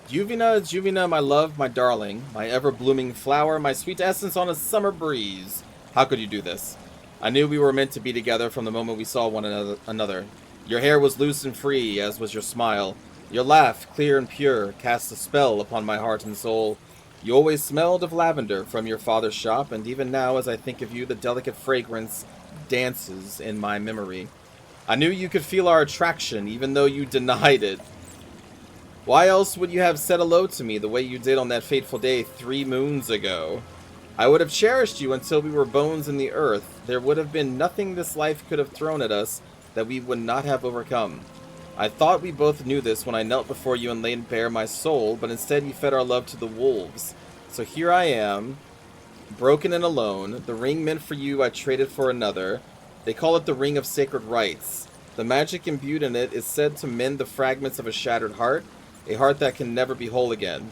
Juvena, Juvena, my love, my darling, my ever-blooming flower, my sweet essence on a summer breeze. How could you do this? I knew we were meant to be together from the moment we saw one another. Your hair was loose and free, as was your smile. Your laugh, clear and pure, cast a spell upon my heart and soul. You always smelled of lavender from your father's shop, and even now as I think of you, the delicate fragrance dances in my memory. I knew you could feel our attraction, even though you denied it. Why else would you have said hello to me the way you did on that fateful day 3 moons ago? I would have cherished you until we were bones in the earth. There would have been nothing this life could have thrown at us that we would not have overcome. I thought we both knew this when I knelt before you and laid bare my soul, but instead you fed our love to the wolves. So here I am, broken and alone. The ring meant for you I traded for another. They call it the Ring of Sacred Rites. The magic imbued in it is said to mend the fragments of a shattered heart, a heart that can never be whole again.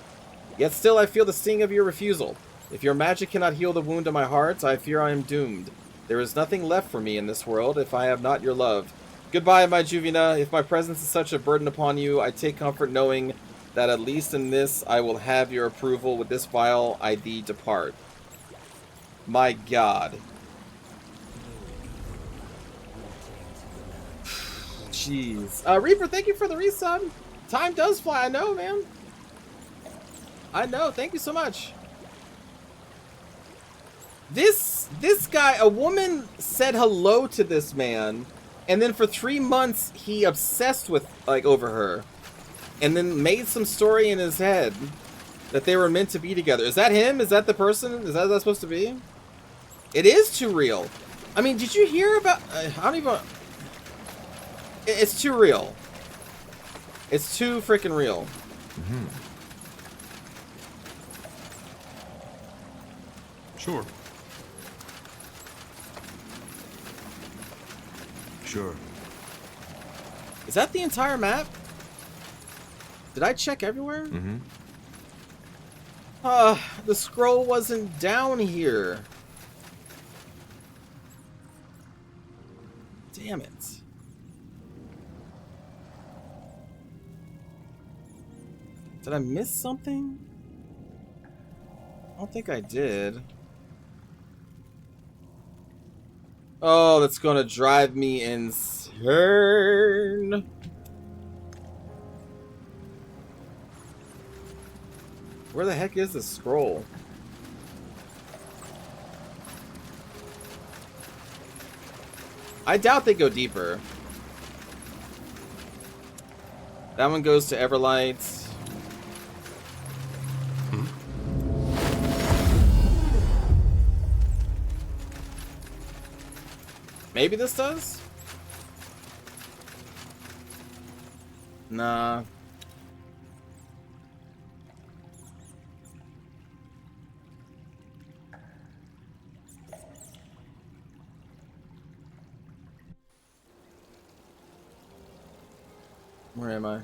Yet still I feel the sting of your refusal. If your magic cannot heal the wound in my heart, I fear I am doomed. There is nothing left for me in this world if I have not your love. Goodbye, my Juvina. If my presence is such a burden upon you, I take comfort knowing that at least in this I will have your approval. With this vial I thee depart. My God. Jeez. Reaper, thank you for the resub. Time does fly, I know, man. I know, thank you so much. This guy, a woman said hello to this man, and then for 3 months he obsessed with, like, over her. And then made some story in his head that they were meant to be together. Is that him? Is that the person? Is that supposed to be? It is too real. I mean, did you hear about... I don't even... It's too real. It's too freaking real. Mm-hmm. Sure. Sure. Is that the entire map? Did I check everywhere? Mm-hmm. The scroll wasn't down here. Damn it. Did I miss something? I don't think I did. Oh, that's gonna drive me insane. Where the heck is the scroll? I doubt they go deeper. That one goes to Everlight. Maybe this does? Nah. Where am I?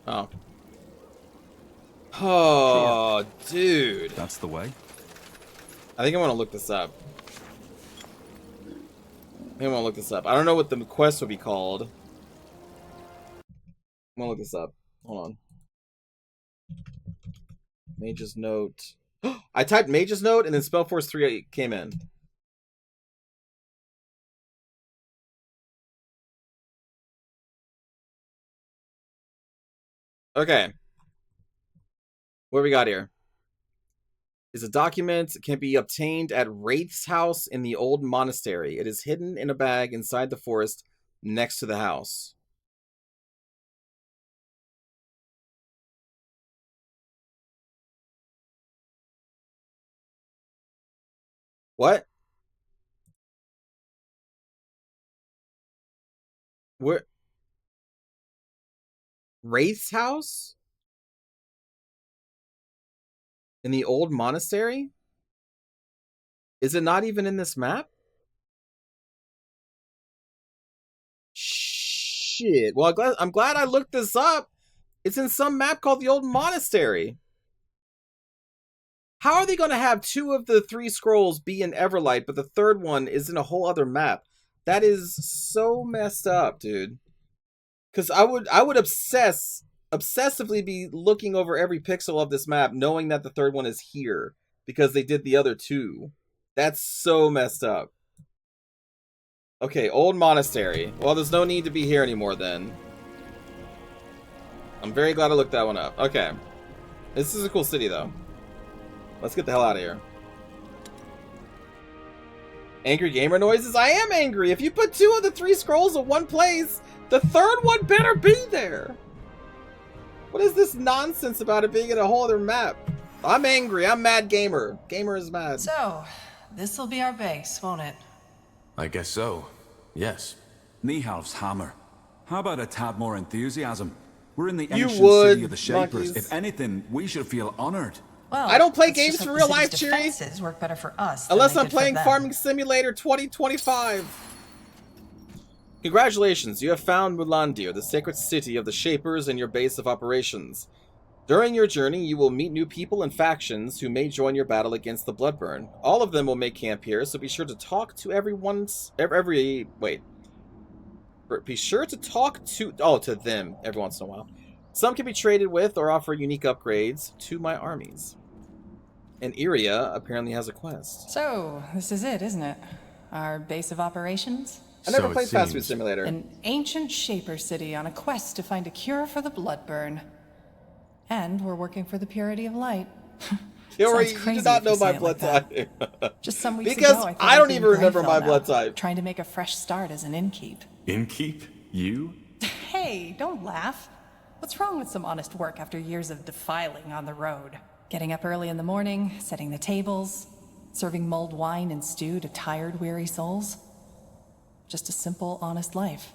Oh. Oh, sure. Dude. That's the way. I think I want to look this up. I want to look this up. I don't know what the quest would be called. I'm gonna look this up. Hold on. Mage's Note. I typed Mage's Note and then Spellforce 3 came in. Okay. What we got here? Is a document can be obtained at Wraith's house in the old monastery. It is hidden in a bag inside the forest next to the house. What? Where? Wraith's house? In the old monastery? Is it not even in this map? Shit. Well, I'm glad I looked this up. It's in some map called the Old Monastery. How are they going to have 2 of the 3 scrolls be in Everlight, but the third one is in a whole other map? That is so messed up, dude. Because I would obsessively be looking over every pixel of this map, knowing that the third one is here because they did the other 2. That's so messed up. Okay, Old Monastery. Well, there's no need to be here anymore then. I'm very glad I looked that one up. Okay. This is a cool city, though. Let's get the hell out of here. Angry gamer noises? I am angry! If you put 2 of the 3 scrolls in one place, the third one better be there! What is this nonsense about it being in a whole other map? I'm angry. I'm mad gamer. Gamer is mad. So, this'll be our base, won't it? I guess so. Yes. Nihalf's hammer. How about a tad more enthusiasm? We're in the You ancient would, city of the Shapers. monkeys. If anything, we should feel honored. Well, I don't play let's games just for hope real the life, city's Cheery. defenses work better for us Unless than I'm they did for playing them. Farming Simulator 2025. Congratulations, you have found Mulandir, the sacred city of the Shapers, and your base of operations. During your journey, you will meet new people and factions who may join your battle against the Bloodburn. All of them will make camp here, so be sure to talk to Be sure to talk to them every once in a while. Some can be traded with or offer unique upgrades to my armies. And Iria apparently has a quest. So, this is it, isn't it? Our base of operations? I never played Fast Food Simulator. An ancient Shaper city on a quest to find a cure for the Bloodburn. And we're working for the purity of light. Yuri, you do not know my blood type. Just some weeks because ago, I don't even remember my blood type. Trying to make a fresh start as an innkeep. Innkeep? You? Hey, don't laugh. What's wrong with some honest work after years of defiling on the road? Getting up early in the morning, setting the tables, serving mulled wine and stew to tired, weary souls. Just a simple, honest life.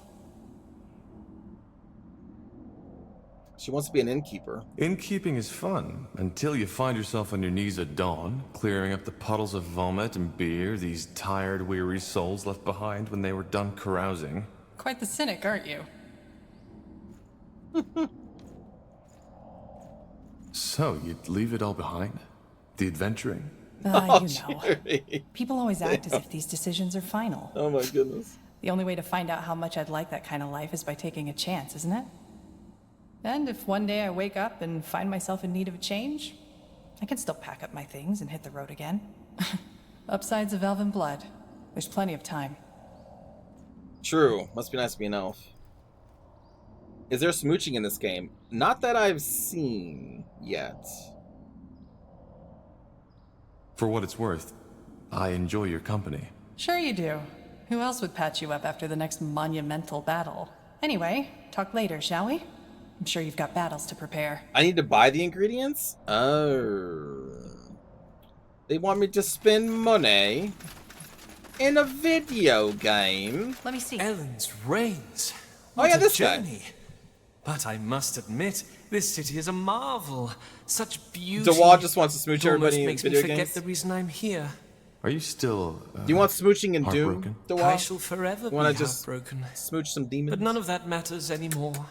She wants to be an innkeeper. Innkeeping is fun, until you find yourself on your knees at dawn, clearing up the puddles of vomit and beer these tired, weary souls left behind when they were done carousing. Quite the cynic, aren't you? So, you'd leave it all behind? The adventuring? You know. People always act as if these decisions are final. Oh my goodness. The only way to find out how much I'd like that kind of life is by taking a chance, isn't it? And if one day I wake up and find myself in need of a change, I can still pack up my things and hit the road again. Upsides of elven blood. There's plenty of time. True. Must be nice to be an elf. Is there smooching in this game? Not that I've seen yet. For what it's worth, I enjoy your company. Sure you do. Who else would patch you up after the next monumental battle? Anyway, talk later, shall we? I'm sure you've got battles to prepare. I need to buy the ingredients? Oh. They want me to spend money in a video game? Let me see. Ellen's Reigns. Oh yeah, this guy. But I must admit, this city is a marvel. Such beauty. DeWall just wants to smooch It almost everybody in makes video me forget games. the reason I'm here. Are you still, Do you want smooching in Doom, DeWall? I shall forever You be want to just heartbroken. smooch some demons? But none of that matters anymore.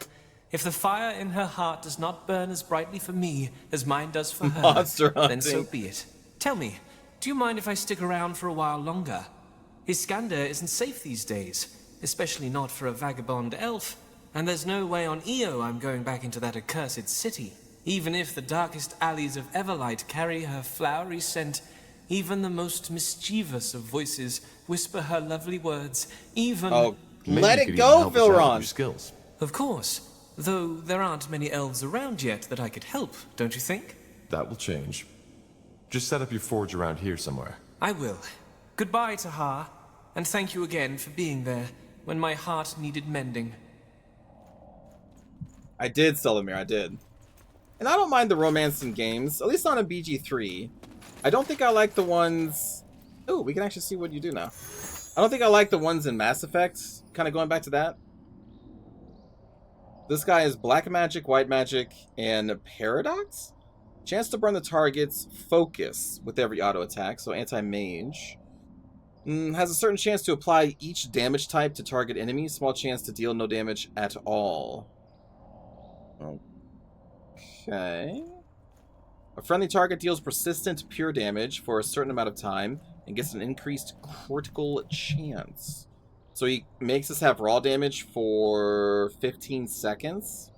If the fire in her heart does not burn as brightly for me as mine does for her, Monster then so hunting. be it. Tell me, do you mind if I stick around for a while longer? Iskander isn't safe these days, especially not for a vagabond elf. And there's no way on Io I'm going back into that accursed city. Even if the darkest alleys of Everlight carry her flowery scent, even the most mischievous of voices whisper her lovely words, even... Oh, let it go, Vilron! Skills. Of course. Though there aren't many elves around yet that I could help, don't you think? That will change. Just set up your forge around here somewhere. I will. Goodbye, Tahar. And thank you again for being there when my heart needed mending. I did, Selimir, I did. And I don't mind the romance in games, at least not in BG3. I don't think I like the ones... Ooh, we can actually see what you do now. I don't think I like the ones in Mass Effect, kind of going back to that. This guy is black magic, white magic, and paradox? Chance to burn the target's focus with every auto attack, so anti-mage. Has a certain chance to apply each damage type to target enemies, small chance to deal no damage at all. Okay. A friendly target deals persistent pure damage for a certain amount of time and gets an increased critical chance. So he makes us have raw damage for 15 seconds.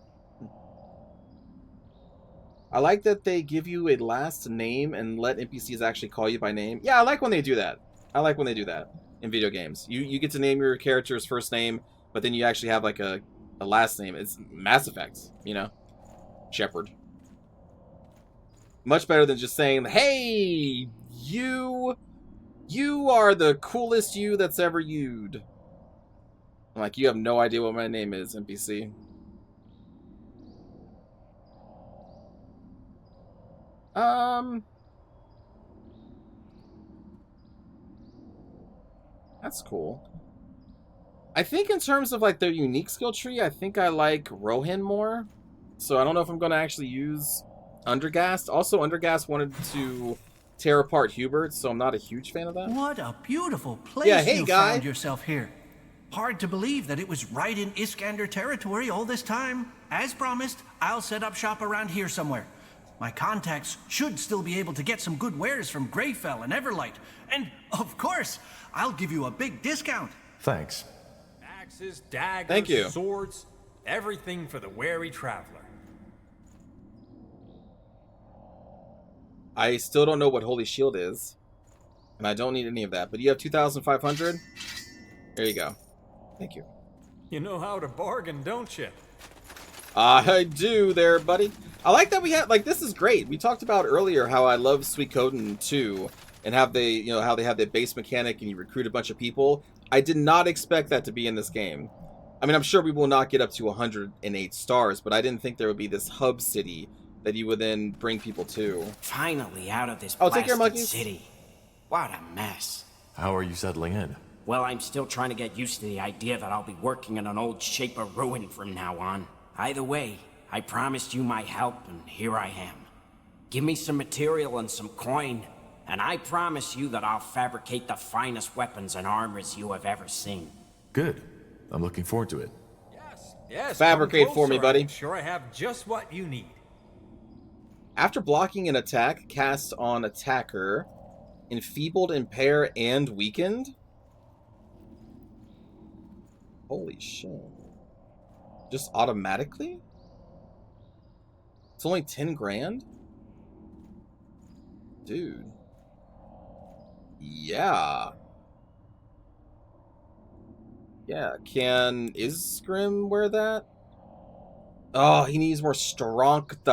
I like that they give you a last name and let NPCs actually call you by name. Yeah, I like when they do that. I like when they do that in video games. You get to name your character's first name, but then you actually have like a last name. It's Mass Effect, you know? Shepard. Much better than just saying, hey, you are the coolest you that's ever you'd. Like, you have no idea what my name is, NPC. That's cool. I think in terms of like their unique skill tree, I think I like Rohan more. So I don't know if I'm going to actually use Undergast. Also, Undergast wanted to tear apart Hubert, so I'm not a huge fan of that. What a beautiful place Yeah, hey, you guy. found yourself here. Hard to believe that it was right in Iskander territory all this time. As promised, I'll set up shop around here somewhere. My contacts should still be able to get some good wares from Greyfell and Everlight. And, of course, I'll give you a big discount. Thanks. Axes, daggers, Thank you. swords, everything for the wary traveler. I still don't know what Holy Shield is. And I don't need any of that. But you have 2,500? There you go. Thank you. You know how to bargain, don't you? I do there, buddy. I like that we have, like, this is great. We talked about earlier how I love Suikoden 2 and how they, you know, how they have the base mechanic and you recruit a bunch of people. I did not expect that to be in this game. I mean, I'm sure we will not get up to 108 stars, but I didn't think there would be this hub city that you would then bring people to. Finally out of this take care, blasted monkeys. city. What a mess. How are you settling in? Well, I'm still trying to get used to the idea that I'll be working in an old shape of ruin from now on. Either way, I promised you my help, and here I am. Give me some material and some coin, and I promise you that I'll fabricate the finest weapons and armors you have ever seen. Good. I'm looking forward to it. Yes, Fabricate come for me, closer. buddy. I'm sure I have just what you need. After blocking an attack, cast on attacker, enfeebled, impair, and weakened. Holy shit. Just automatically? It's only 10 grand? Dude. Yeah. Yeah, can Isgrim wear that? Oh, he needs more strength.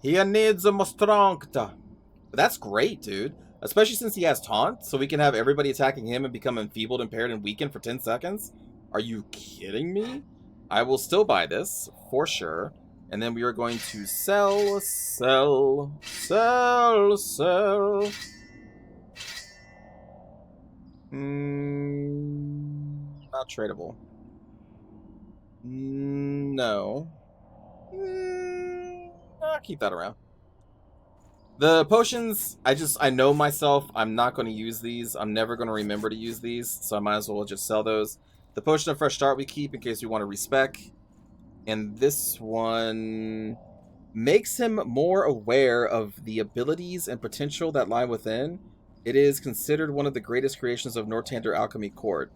He needs more strength. But that's great, dude. Especially since he has taunt, so we can have everybody attacking him and become enfeebled, impaired, and weakened for 10 seconds. Are you kidding me? I will still buy this, for sure. And then we are going to sell. Not tradable. No. I'll keep that around. The potions, I know myself, I'm not going to use these. I'm never going to remember to use these, so I might as well just sell those. The potion of fresh start we keep in case we want to respec. And this one makes him more aware of the abilities and potential that lie within. It is considered one of the greatest creations of Northander Alchemy Court.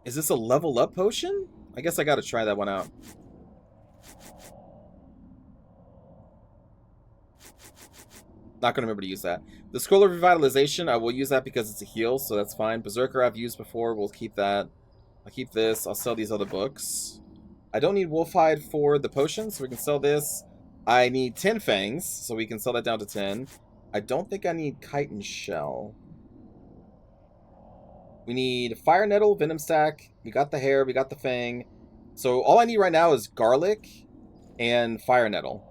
Is this a level up potion? I guess I gotta try that one out. Not gonna remember to use that. The Scroll of Revitalization, I will use that because it's a heal, so that's fine. Berserker I've used before, we'll keep that. I'll keep this, I'll sell these other books. I don't need Wolfhide for the potion, so we can sell this. I need 10 Fangs, so we can sell that down to 10. I don't think I need Kite and Shell. We need Fire Nettle, Venom Stack, we got the hair, we got the Fang. So all I need right now is Garlic and Fire Nettle.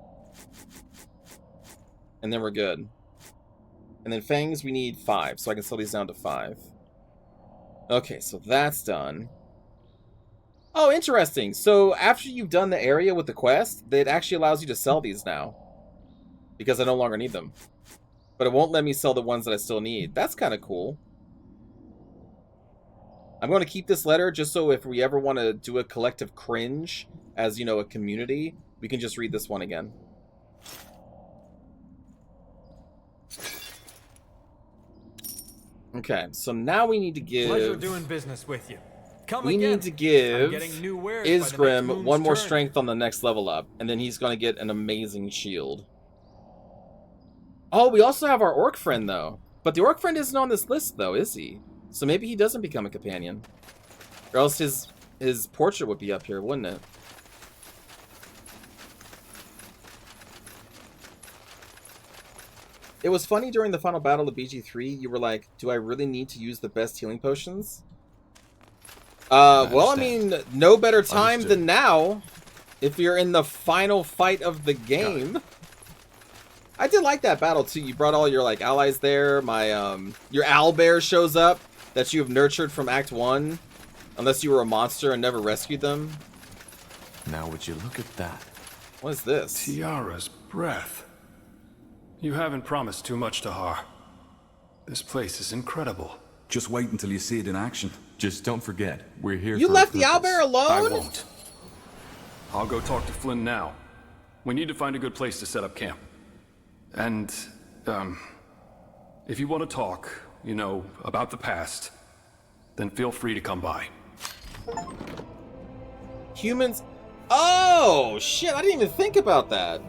And then we're good. And then Fangs, we need 5, so I can sell these down to 5. Okay, so that's done. Oh, interesting. So after you've done the area with the quest, it actually allows you to sell these now. Because I no longer need them. But it won't let me sell the ones that I still need. That's kind of cool. I'm going to keep this letter just so if we ever want to do a collective cringe as, you know, a community, we can just read this one again. Okay, so now we need to give... Pleasure doing business with you. Come we again. need to give Isgrim one more turn. strength on the next level up, and then he's going to get an amazing shield. Oh, we also have our orc friend, though. But the orc friend isn't on this list, though, is he? So maybe he doesn't become a companion. Or else his portrait would be up here, wouldn't it? It was funny during the final battle of BG3, you were like, do I really need to use the best healing potions? Well, I mean, no better time than now, if you're in the final fight of the game. I did like that battle, too. You brought all your, like, allies there. My, your owlbear shows up that you have nurtured from Act 1, unless you were a monster and never rescued them. Now, would you look at that? What is this? Tiara's breath. You haven't promised too much to Har. This place is incredible. Just wait until you see it in action. Just don't forget, we're here You for left a the purpose. owlbear alone? I won't. I'll go talk to Flynn now. We need to find a good place to set up camp. And, if you want to talk, you know, about the past, then feel free to come by. Humans. Oh, shit, I didn't even think about that.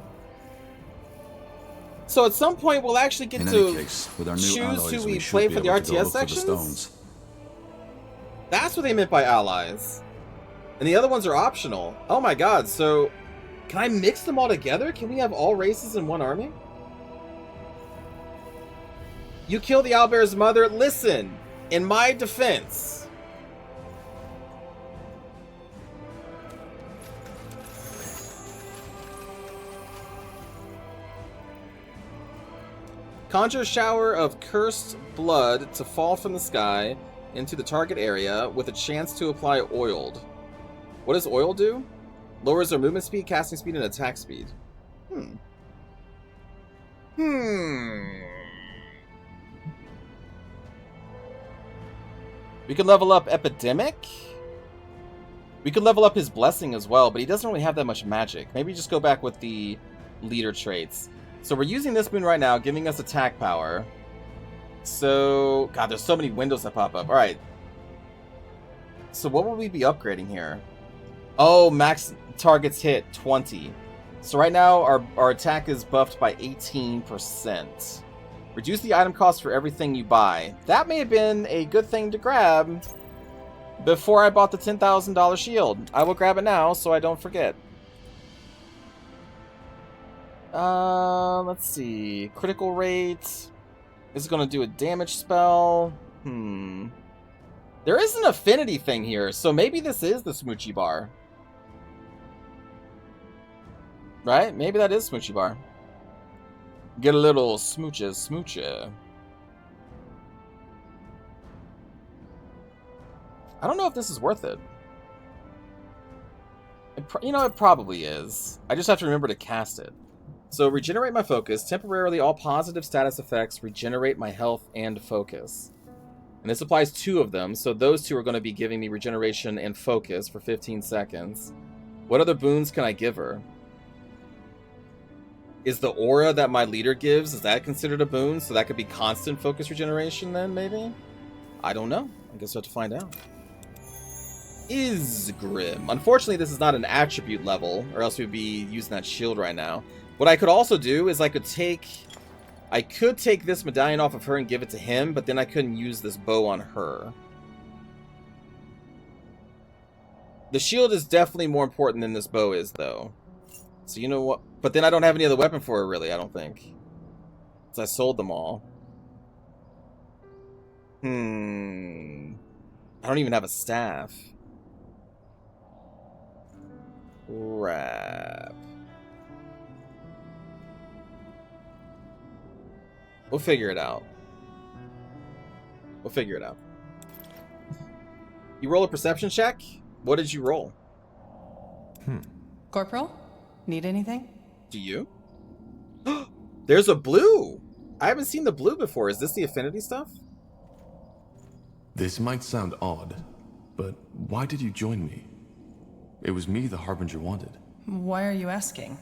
So at some point we'll actually get In to any case, with our new choose alloys, who we we should play be for the able to go RTS look for the sections? stones. That's what they meant by allies. And the other ones are optional. Oh my god, so can I mix them all together? Can we have all races in one army? You kill the owlbear's mother? Listen, in my defense, conjure a shower of cursed blood to fall from the sky into the target area with a chance to apply oiled. What does oil do? Lowers their movement speed, casting speed, and attack speed. We could level up Epidemic. We could level up his blessing as well, but he doesn't really have that much magic. Maybe just go back with the leader traits. So we're using this moon right now, giving us attack power. So, god, there's so many windows that pop up. Alright. So what will we be upgrading here? Oh, max targets hit 20. So right now our attack is buffed by 18%. Reduce the item cost for everything you buy. That may have been a good thing to grab before I bought the $10,000 shield. I will grab it now so I don't forget. Let's see. Critical rate. Is it going to do a damage spell? There is an affinity thing here, so maybe this is the Smoochie Bar. Right? Maybe that is Smoochie Bar. Get a little smoocha. I don't know if this is worth it. You know, it probably is. I just have to remember to cast it. So, regenerate my focus. Temporarily, all positive status effects regenerate my health and focus. And this applies 2 of them, so those 2 are going to be giving me regeneration and focus for 15 seconds. What other boons can I give her? Is the aura that my leader gives, is that considered a boon? So that could be constant focus regeneration then, maybe? I don't know. I guess we'll have to find out. Isgrim. Unfortunately, this is not an attribute level, or else we'd be using that shield right now. What I could also do is I could take this medallion off of her and give it to him, but then I couldn't use this bow on her. The shield is definitely more important than this bow is, though. So you know what? But then I don't have any other weapon for her, really, I don't think. So I sold them all. I don't even have a staff. Crap. We'll figure it out. You roll a perception check? What did you roll? Corporal? Need anything? Do you? There's a blue! I haven't seen the blue before. Is this the affinity stuff? This might sound odd, but why did you join me? It was me the Harbinger wanted. Why are you asking?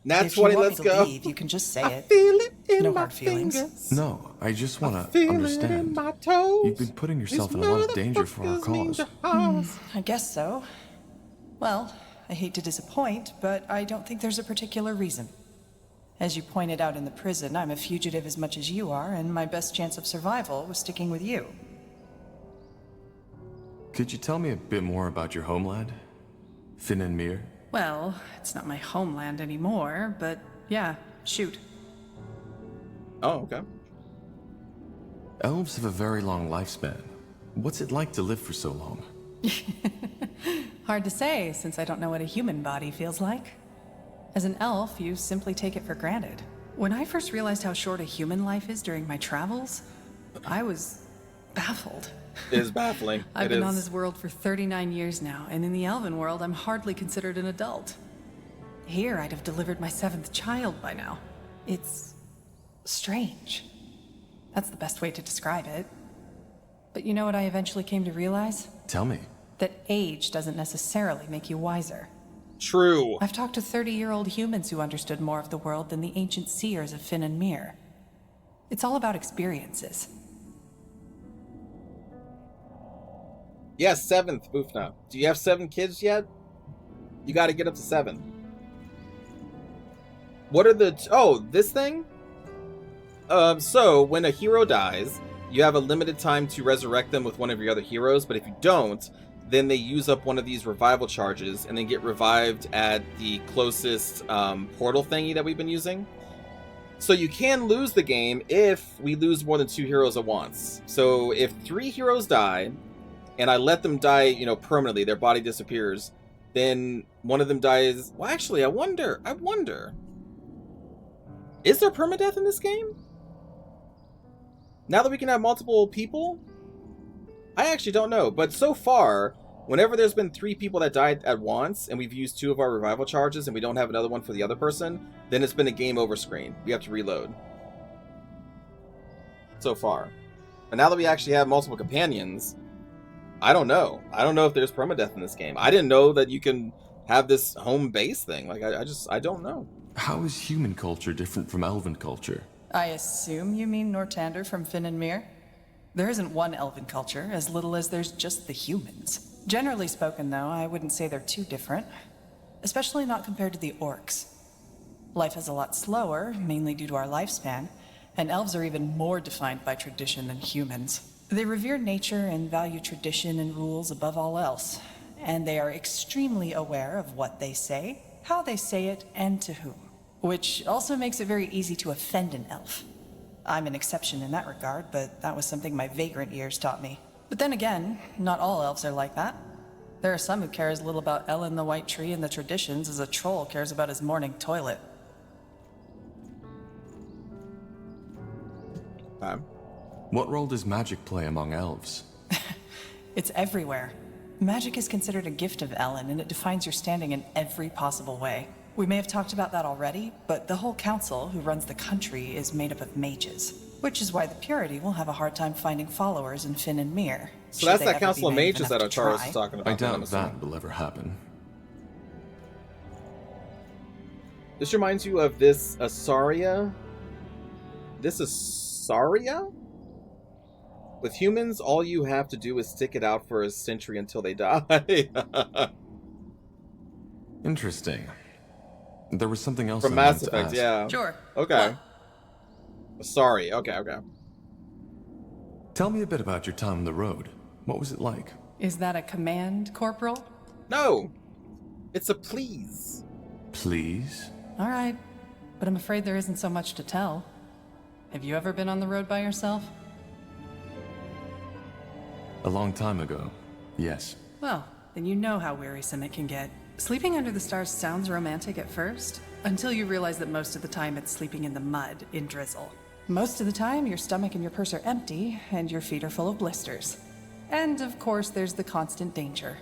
Nat If 20, you want let's me to go. leave, you can just say I it. feel it in No my hard feelings. fingers. No, I just want to Feel it in understand. my toes. You've been putting yourself in a lot of danger for our cause. I guess so. Well, I hate to disappoint, but I don't think there's a particular reason. As you pointed out in the prison, I'm a fugitive as much as you are, and my best chance of survival was sticking with you. Could you tell me a bit more about your homeland? Finn and Mir? Well, it's not my homeland anymore, but yeah, shoot. Oh, okay. Elves have a very long lifespan. What's it like to live for so long? Hard to say, since I don't know what a human body feels like. As an elf, you simply take it for granted. When I first realized how short a human life is during my travels, I was baffled. It is baffling. I've been on this world for 39 years now, and in the elven world, I'm hardly considered an adult. Here, I'd have delivered my 7th child by now. It's strange. That's the best way to describe it. But you know what I eventually came to realize? Tell me. That age doesn't necessarily make you wiser. True. I've talked to 30-year-old humans who understood more of the world than the ancient seers of Finn and Mir. It's all about experiences. Yes, 7th, Boofna. Do you have 7 kids yet? You gotta get up to 7. What are the... Oh, this thing? So, when a hero dies, you have a limited time to resurrect them with one of your other heroes, but if you don't, then they use up one of these revival charges and then get revived at the closest portal thingy that we've been using. So you can lose the game if we lose more than 2 heroes at once. So if 3 heroes die, and I let them die, you know, permanently, their body disappears, then one of them dies. Well, actually, I wonder. Is there permadeath in this game? Now that we can have multiple people? I actually don't know, but so far, whenever there's been 3 people that died at once, and we've used 2 of our revival charges, and we don't have another one for the other person, then it's been a game over screen. We have to reload. So far. But now that we actually have multiple companions, I don't know. I don't know if there's permadeath in this game. I didn't know that you can have this home base thing. Like, I don't know. How is human culture different from elven culture? I assume you mean Nortander from Finn and Mir? There isn't one elven culture, as little as there's just the humans. Generally spoken, though, I wouldn't say they're too different. Especially not compared to the orcs. Life is a lot slower, mainly due to our lifespan, and elves are even more defined by tradition than humans. They revere nature and value tradition and rules above all else, and they are extremely aware of what they say, how they say it, and to whom. Which also makes it very easy to offend an elf. I'm an exception in that regard, but that was something my vagrant years taught me. But then again, not all elves are like that. There are some who care as little about Ellen the White Tree and the traditions as a troll cares about his morning toilet. What role does magic play among elves? It's everywhere. Magic is considered a gift of Ellen, and it defines your standing in every possible way. We may have talked about that already, but the whole council who runs the country is made up of mages, which is why the Purity will have a hard time finding followers in Finn and Mir. So that's that council of mages that Otaros is talking about. I doubt that will ever happen. This reminds you of this Asaria? This Asaria? With humans, all you have to do is stick it out for a century until they die. Interesting. There was something else from Mass Effect, yeah. Sure. Okay. Sorry. Okay. Tell me a bit about your time on the road. What was it like? Is that a command, Corporal? No. It's a please. Please? All right. But I'm afraid there isn't so much to tell. Have you ever been on the road by yourself? A long time ago, yes. Well, then you know how wearisome it can get. Sleeping under the stars sounds romantic at first, until you realize that most of the time it's sleeping in the mud in drizzle. Most of the time, your stomach and your purse are empty, and your feet are full of blisters. And of course, there's the constant danger,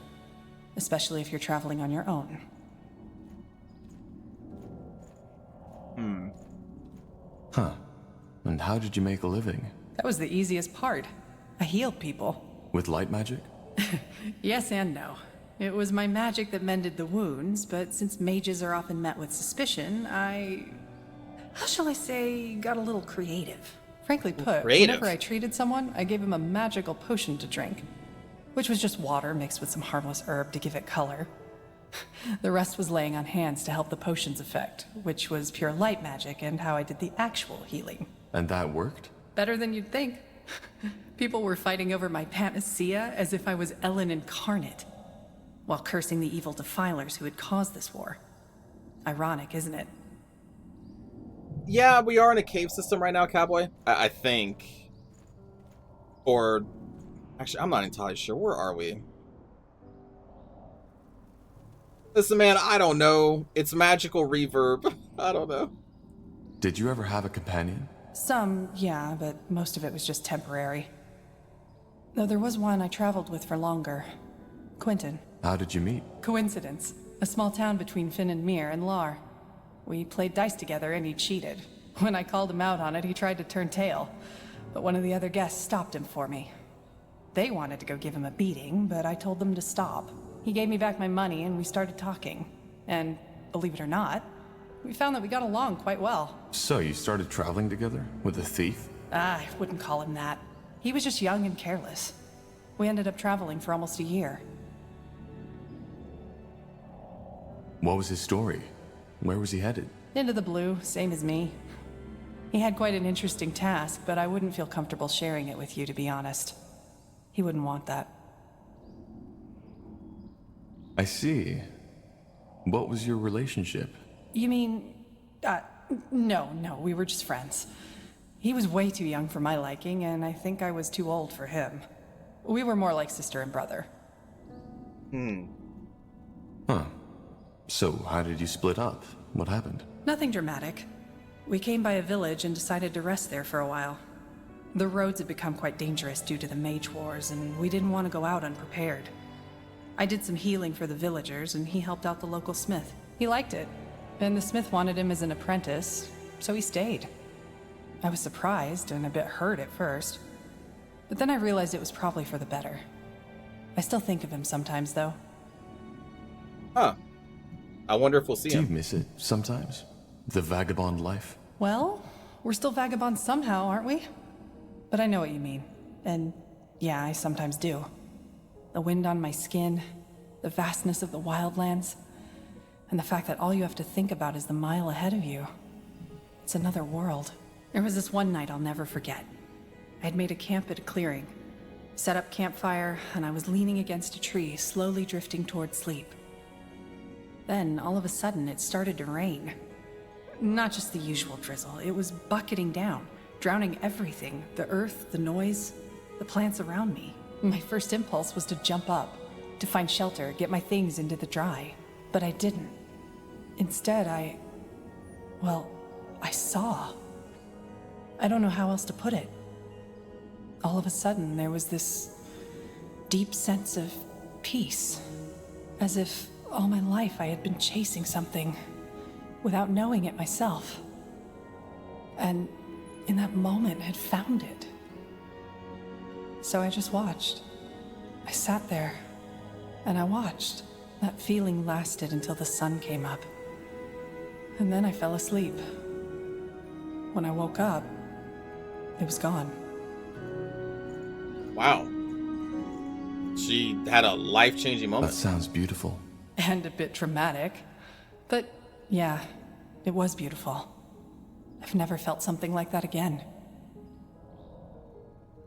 especially if you're traveling on your own. Huh. And how did you make a living? That was the easiest part. I healed people. With light magic? Yes and no. It was my magic that mended the wounds, but since mages are often met with suspicion, how shall I say, got a little creative. Frankly put, whenever I treated someone, I gave him a magical potion to drink, which was just water mixed with some harmless herb to give it color. The rest was laying on hands to help the potion's effect, which was pure light magic and how I did the actual healing. And that worked? Better than you'd think. People were fighting over my panacea as if I was Ellen incarnate, while cursing the evil defilers who had caused this war. Ironic, isn't it? Yeah, we are in a cave system right now, Cowboy. I think. Or, actually, I'm not entirely sure. Where are we? Listen, man, I don't know. It's magical reverb. I don't know. Did you ever have a companion? Some, yeah, but most of it was just temporary. Though there was one I traveled with for longer. Quentin. How did you meet? Coincidence. A small town between Finn and Mir and Lar. We played dice together and he cheated. When I called him out on it, he tried to turn tail. But one of the other guests stopped him for me. They wanted to go give him a beating, but I told them to stop. He gave me back my money and we started talking. And, believe it or not, we found that we got along quite well. So you started traveling together with a thief? I wouldn't call him that. He was just young and careless. We ended up traveling for almost a year. What was his story? Where was he headed? Into the blue, same as me. He had quite an interesting task, but I wouldn't feel comfortable sharing it with you, to be honest. He wouldn't want that. I see. What was your relationship? You mean... no, we were just friends. He was way too young for my liking, and I think I was too old for him. We were more like sister and brother. Huh. So, how did you split up? What happened? Nothing dramatic. We came by a village and decided to rest there for a while. The roads had become quite dangerous due to the mage wars, and we didn't want to go out unprepared. I did some healing for the villagers, and he helped out the local smith. He liked it, and the smith wanted him as an apprentice, so he stayed. I was surprised and a bit hurt at first, but then I realized it was probably for the better. I still think of him sometimes, though. Huh. I wonder if we'll see him. Do you miss it sometimes? The vagabond life? Well, we're still vagabonds somehow, aren't we? But I know what you mean. And yeah, I sometimes do. The wind on my skin, the vastness of the wildlands, and the fact that all you have to think about is the mile ahead of you. It's another world. There was this one night I'll never forget. I had made a camp at a clearing, set up campfire, and I was leaning against a tree, slowly drifting toward sleep. Then, all of a sudden, it started to rain. Not just the usual drizzle, it was bucketing down, drowning everything, the earth, the noise, the plants around me. My first impulse was to jump up, to find shelter, get my things into the dry. But I didn't. Instead, I saw. I don't know how else to put it. All of a sudden, there was this deep sense of peace, as if all my life I had been chasing something without knowing it myself. And in that moment had found it. So I just watched. I sat there and I watched. That feeling lasted until the sun came up. And then I fell asleep. When I woke up, it was gone. Wow. She had a life-changing moment. That sounds beautiful. And a bit traumatic. But yeah, it was beautiful. I've never felt something like that again.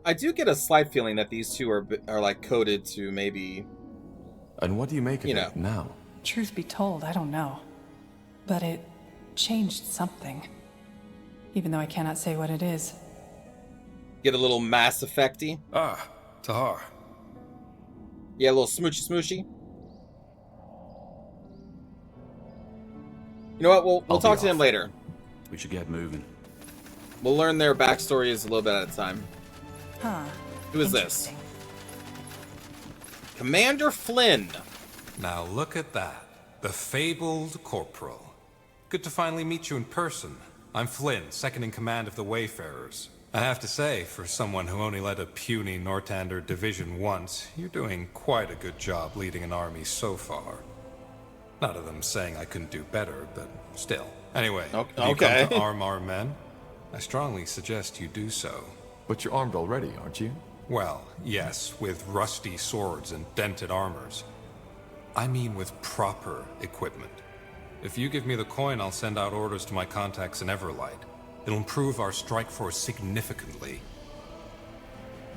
I do get a slight feeling that these two are like coded to maybe... And what do you make of it now? Truth be told, I don't know. But it changed something. Even though I cannot say what it is. Get a little Mass Effect-y. Ah, Tahar. Yeah, a little smoochy smoochy. You know what? We'll talk to him later. We should get moving. We'll learn their backstories a little bit at a time. Huh. Who is this? Commander Flynn. Now look at that. The fabled Corporal. Good to finally meet you in person. I'm Flynn, second in command of the Wayfarers. I have to say, for someone who only led a puny Nortander division once, you're doing quite a good job leading an army so far. Not of them saying I couldn't do better, but still. Anyway, have you come to arm our men? I strongly suggest you do so. But you're armed already, aren't you? Well, yes, with rusty swords and dented armors. I mean with proper equipment. If you give me the coin, I'll send out orders to my contacts in Everlight. It'll improve our strike force significantly.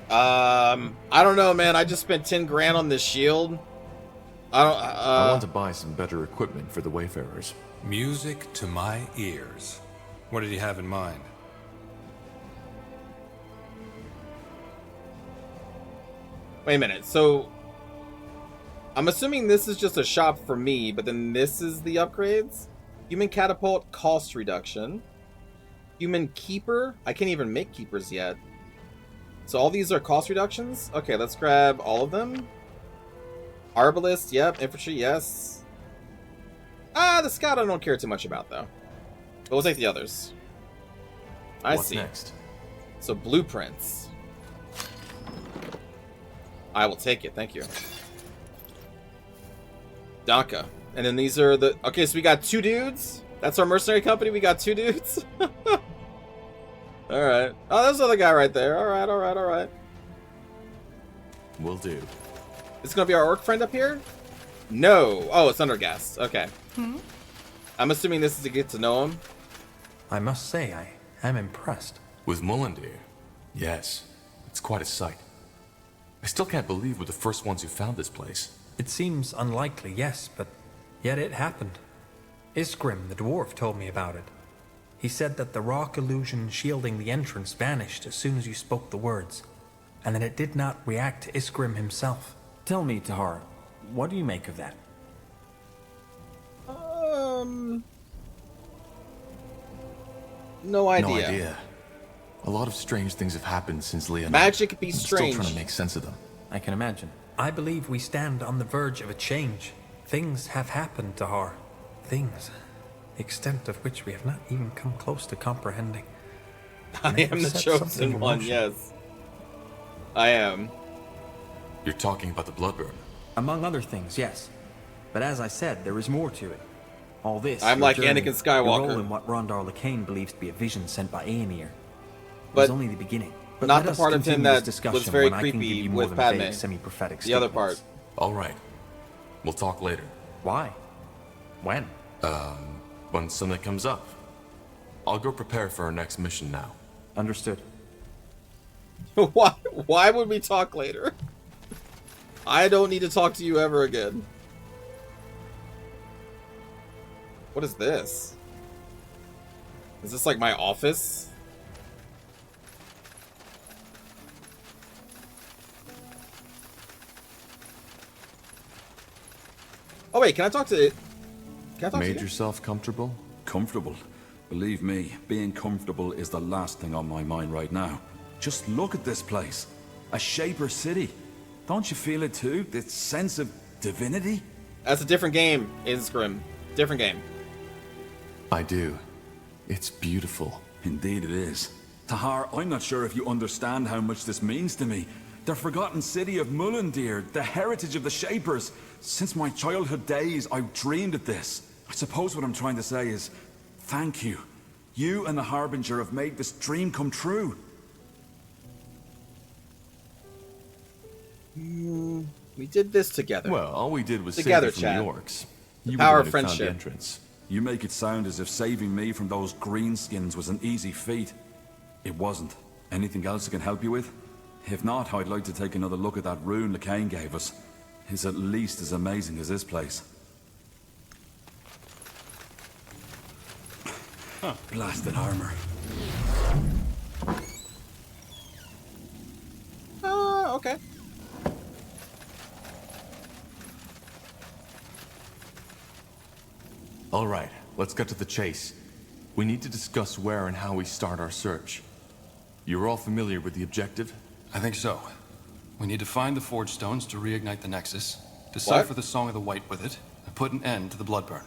I don't know, man. I just spent 10 grand on this shield. I want to buy some better equipment for the Wayfarers. Music to my ears. What did you have in mind? Wait a minute. So, I'm assuming this is just a shop for me, but then this is the upgrades? Human Catapult, cost reduction. Human Keeper? I can't even make keepers yet. So all these are cost reductions? Okay, let's grab all of them. Arbalist, yep. Infantry, yes. The scout I don't care too much about, though. But we'll take the others. What's see. next? So, blueprints. I will take it, thank you. Danka. And then these are the... Okay, so we got 2 dudes. That's our mercenary company. We got 2 dudes. Alright. Oh, there's another guy right there. Alright. Will do. It's gonna be our orc friend up here? No. Oh, it's Undergast. Okay. I'm assuming this is to get to know him. I must say, I am impressed. With Mullendeer? Yes. It's quite a sight. I still can't believe we're the first ones who found this place. It seems unlikely, yes, but yet it happened. Isgrim, the dwarf, told me about it. He said that the rock illusion shielding the entrance vanished as soon as you spoke the words, and that it did not react to Isgrim himself. Tell me, Tahar, what do you make of that? No idea. No idea. A lot of strange things have happened since Leon. Magic be I'm strange. still trying to make sense of them. I can imagine. I believe we stand on the verge of a change. Things have happened, Tahar. Things, the extent of which we have not even come close to comprehending. I am the chosen one, yes. I am. You're talking about the Bloodburn? Among other things, yes. But as I said, there is more to it. All this, I'm your like journey, Anakin Skywalker. your role in what Rondar Lacane believes to be a vision sent by Aenir. But was only the beginning. But not let the us part of him continue this that discussion was very when I can creepy give you more with than Padme. vague, semi-prophetic The other statements. part. All right. We'll talk later. Why? When? When something comes up. I'll go prepare for our next mission now. Understood. Why would we talk later? I don't need to talk to you ever again. What is this? Is this like my office? Oh wait, can I talk to... Made yourself comfortable? Comfortable? Believe me, being comfortable is the last thing on my mind right now. Just look at this place. A Shaper city. Don't you feel it too? This sense of divinity? That's a different game, Isgrim. Different game. I do. It's beautiful. Indeed it is. Tahar, I'm not sure if you understand how much this means to me. The forgotten city of Mullendeer, the heritage of the Shapers. Since my childhood days, I've dreamed of this. I suppose what I'm trying to say is, thank you. You and the Harbinger have made this dream come true. We did this together. Well, all we did was together, save you from Chad. the orcs. The You power were of the one who found the friendship. entrance. You make it sound as if saving me from those greenskins was an easy feat. It wasn't. Anything else I can help you with? If not, I'd like to take another look at that rune Lacane gave us. It's at least as amazing as this place. Blasted armor. Okay. All right, let's get to the chase. We need to discuss where and how we start our search. You're all familiar with the objective? I think so. We need to find the Forge Stones to reignite the Nexus, decipher the Song of the White with it, and put an end to the Bloodburn.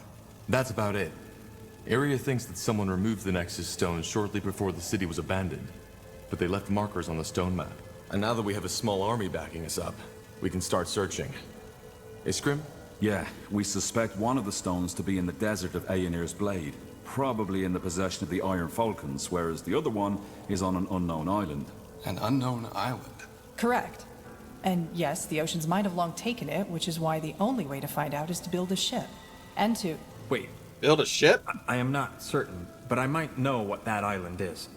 That's about it. Area thinks that someone removed the Nexus stones shortly before the city was abandoned, but they left markers on the stone map. And now that we have a small army backing us up, we can start searching. Isgrim? Yeah, we suspect one of the stones to be in the desert of Aenir's Blade, probably in the possession of the Iron Falcons, whereas the other one is on an unknown island. An unknown island? Correct. And yes, the oceans might have long taken it, which is why the only way to find out is to build a ship. And to... Wait. Build a ship? I am not certain, but I might know what that island is.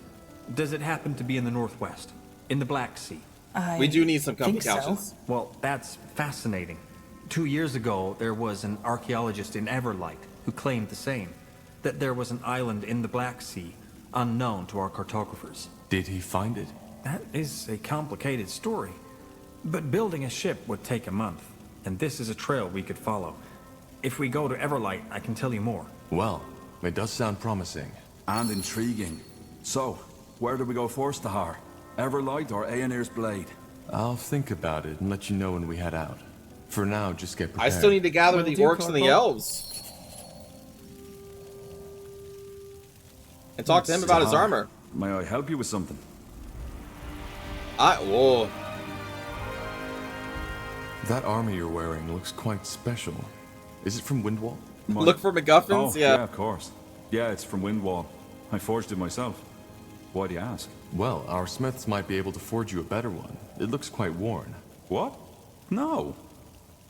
Does it happen to be in the northwest? In the Black Sea? We do need some think complications. so. Well, that's fascinating. 2 years ago, there was an archaeologist in Everlight who claimed the same. That there was an island in the Black Sea, unknown to our cartographers. Did he find it? That is a complicated story. But building a ship would take a month, and this is a trail we could follow. If we go to Everlight, I can tell you more. Well, it does sound promising. And intriguing. So, where do we go first, Tahar? Everlight or Aenir's Blade? I'll think about it and let you know when we head out. For now, just get prepared. I still need to gather Will the do, orcs and the Corporal. elves. and talk to him about his armor. May I help you with something? Whoa. That armor you're wearing looks quite special. Is it from Windwall? Look for MacGuffins? Oh, yeah, of course. Yeah, it's from Windwall. I forged it myself. Why do you ask? Well, our smiths might be able to forge you a better one. It looks quite worn. What? No.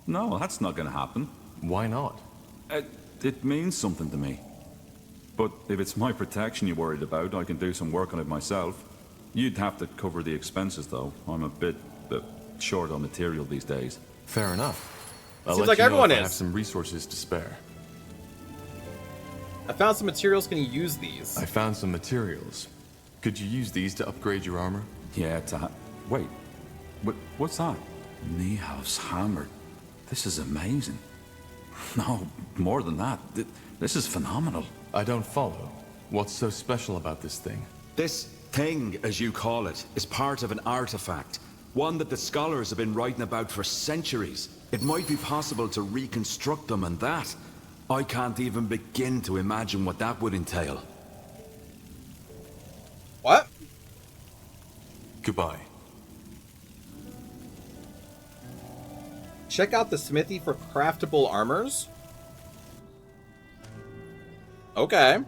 No, that's not gonna happen. Why not? It means something to me. But if it's my protection you're worried about, I can do some work on it myself. You'd have to cover the expenses, though. I'm a bit short on material these days. Fair enough. Seems like everyone is. I have some resources to spare. I found some materials. Can you use these? I found some materials. Could you use these to upgrade your armor? Yeah, wait. What's that? Niehaus hammer. This is amazing. No, more than that. This is phenomenal. I don't follow. What's so special about this thing? This thing, as you call it, is part of an artifact. One that the scholars have been writing about for centuries. It might be possible to reconstruct them, and that... I can't even begin to imagine what that would entail. What? Goodbye. Check out the smithy for craftable armors. Okay.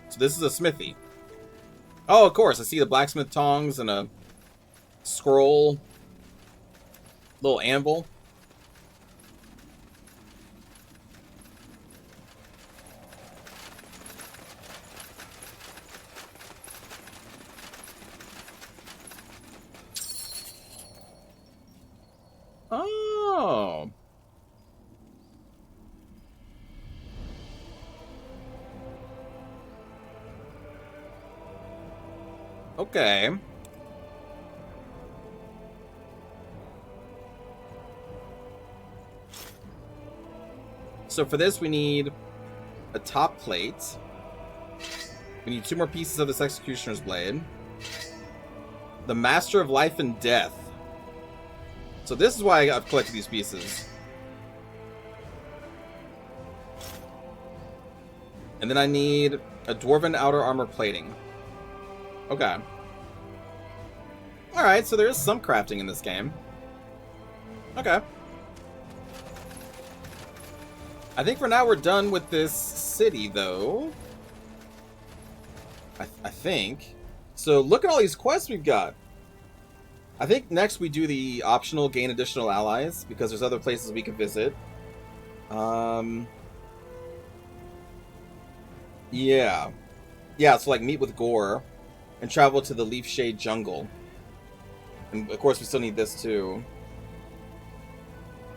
So this is a smithy. Oh, of course. I see the blacksmith tongs and a scroll. Little anvil. Oh. Okay. So for this, we need a top plate. We need 2 more pieces of this Executioner's Blade. The Master of Life and Death. So this is why I've collected these pieces. And then I need a Dwarven Outer Armor Plating. Okay. Alright, so there is some crafting in this game. Okay. I think for now we're done with this city, though. I think. So look at all these quests we've got. I think next we do the optional gain additional allies, because there's other places we could visit. Yeah. Yeah, so like meet with Gore and travel to the Leaf Shade Jungle. And of course we still need this too.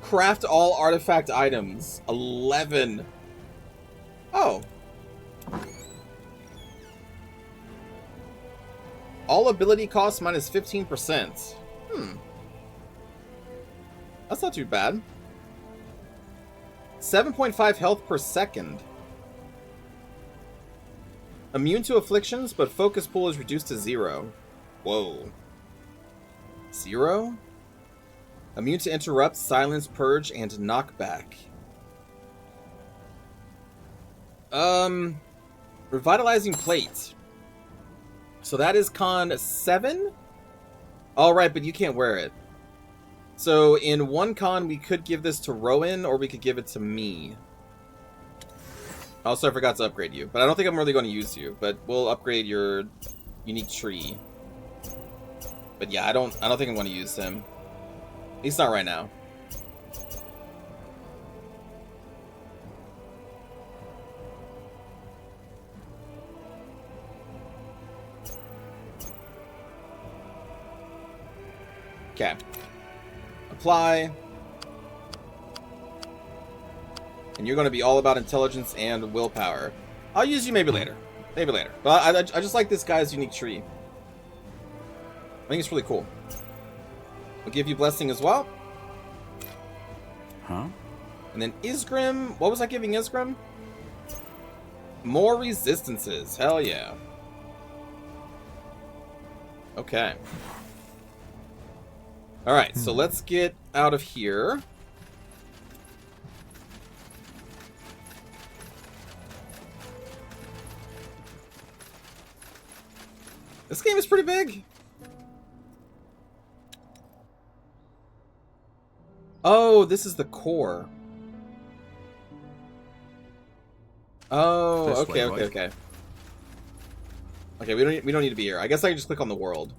Craft all artifact items. 11. Oh. All ability costs minus 15%. That's not too bad. 7.5 health per second. Immune to afflictions, but focus pool is reduced to 0. Whoa. 0? Immune to interrupt, silence, purge, and knockback. Revitalizing plate. So that is con 7? Alright, but you can't wear it. So in one con, we could give this to Rowan, or we could give it to me. Also, I forgot to upgrade you. But I don't think I'm really going to use you. But we'll upgrade your unique tree. But yeah, I don't think I'm going to use him. At least not right now. Okay. Apply. And you're going to be all about intelligence and willpower. I'll use you maybe later. Maybe later. But I just like this guy's unique tree. I think it's really cool. I'll give you blessing as well. Huh? And then Isgrim. What was I giving Isgrim? More resistances. Hell yeah. Okay. Alright, so let's get out of here. This game is pretty big. Oh, this is the core. Oh, This okay, way, okay, right? okay. Okay, we don't need to be here. I guess I can just click on the world.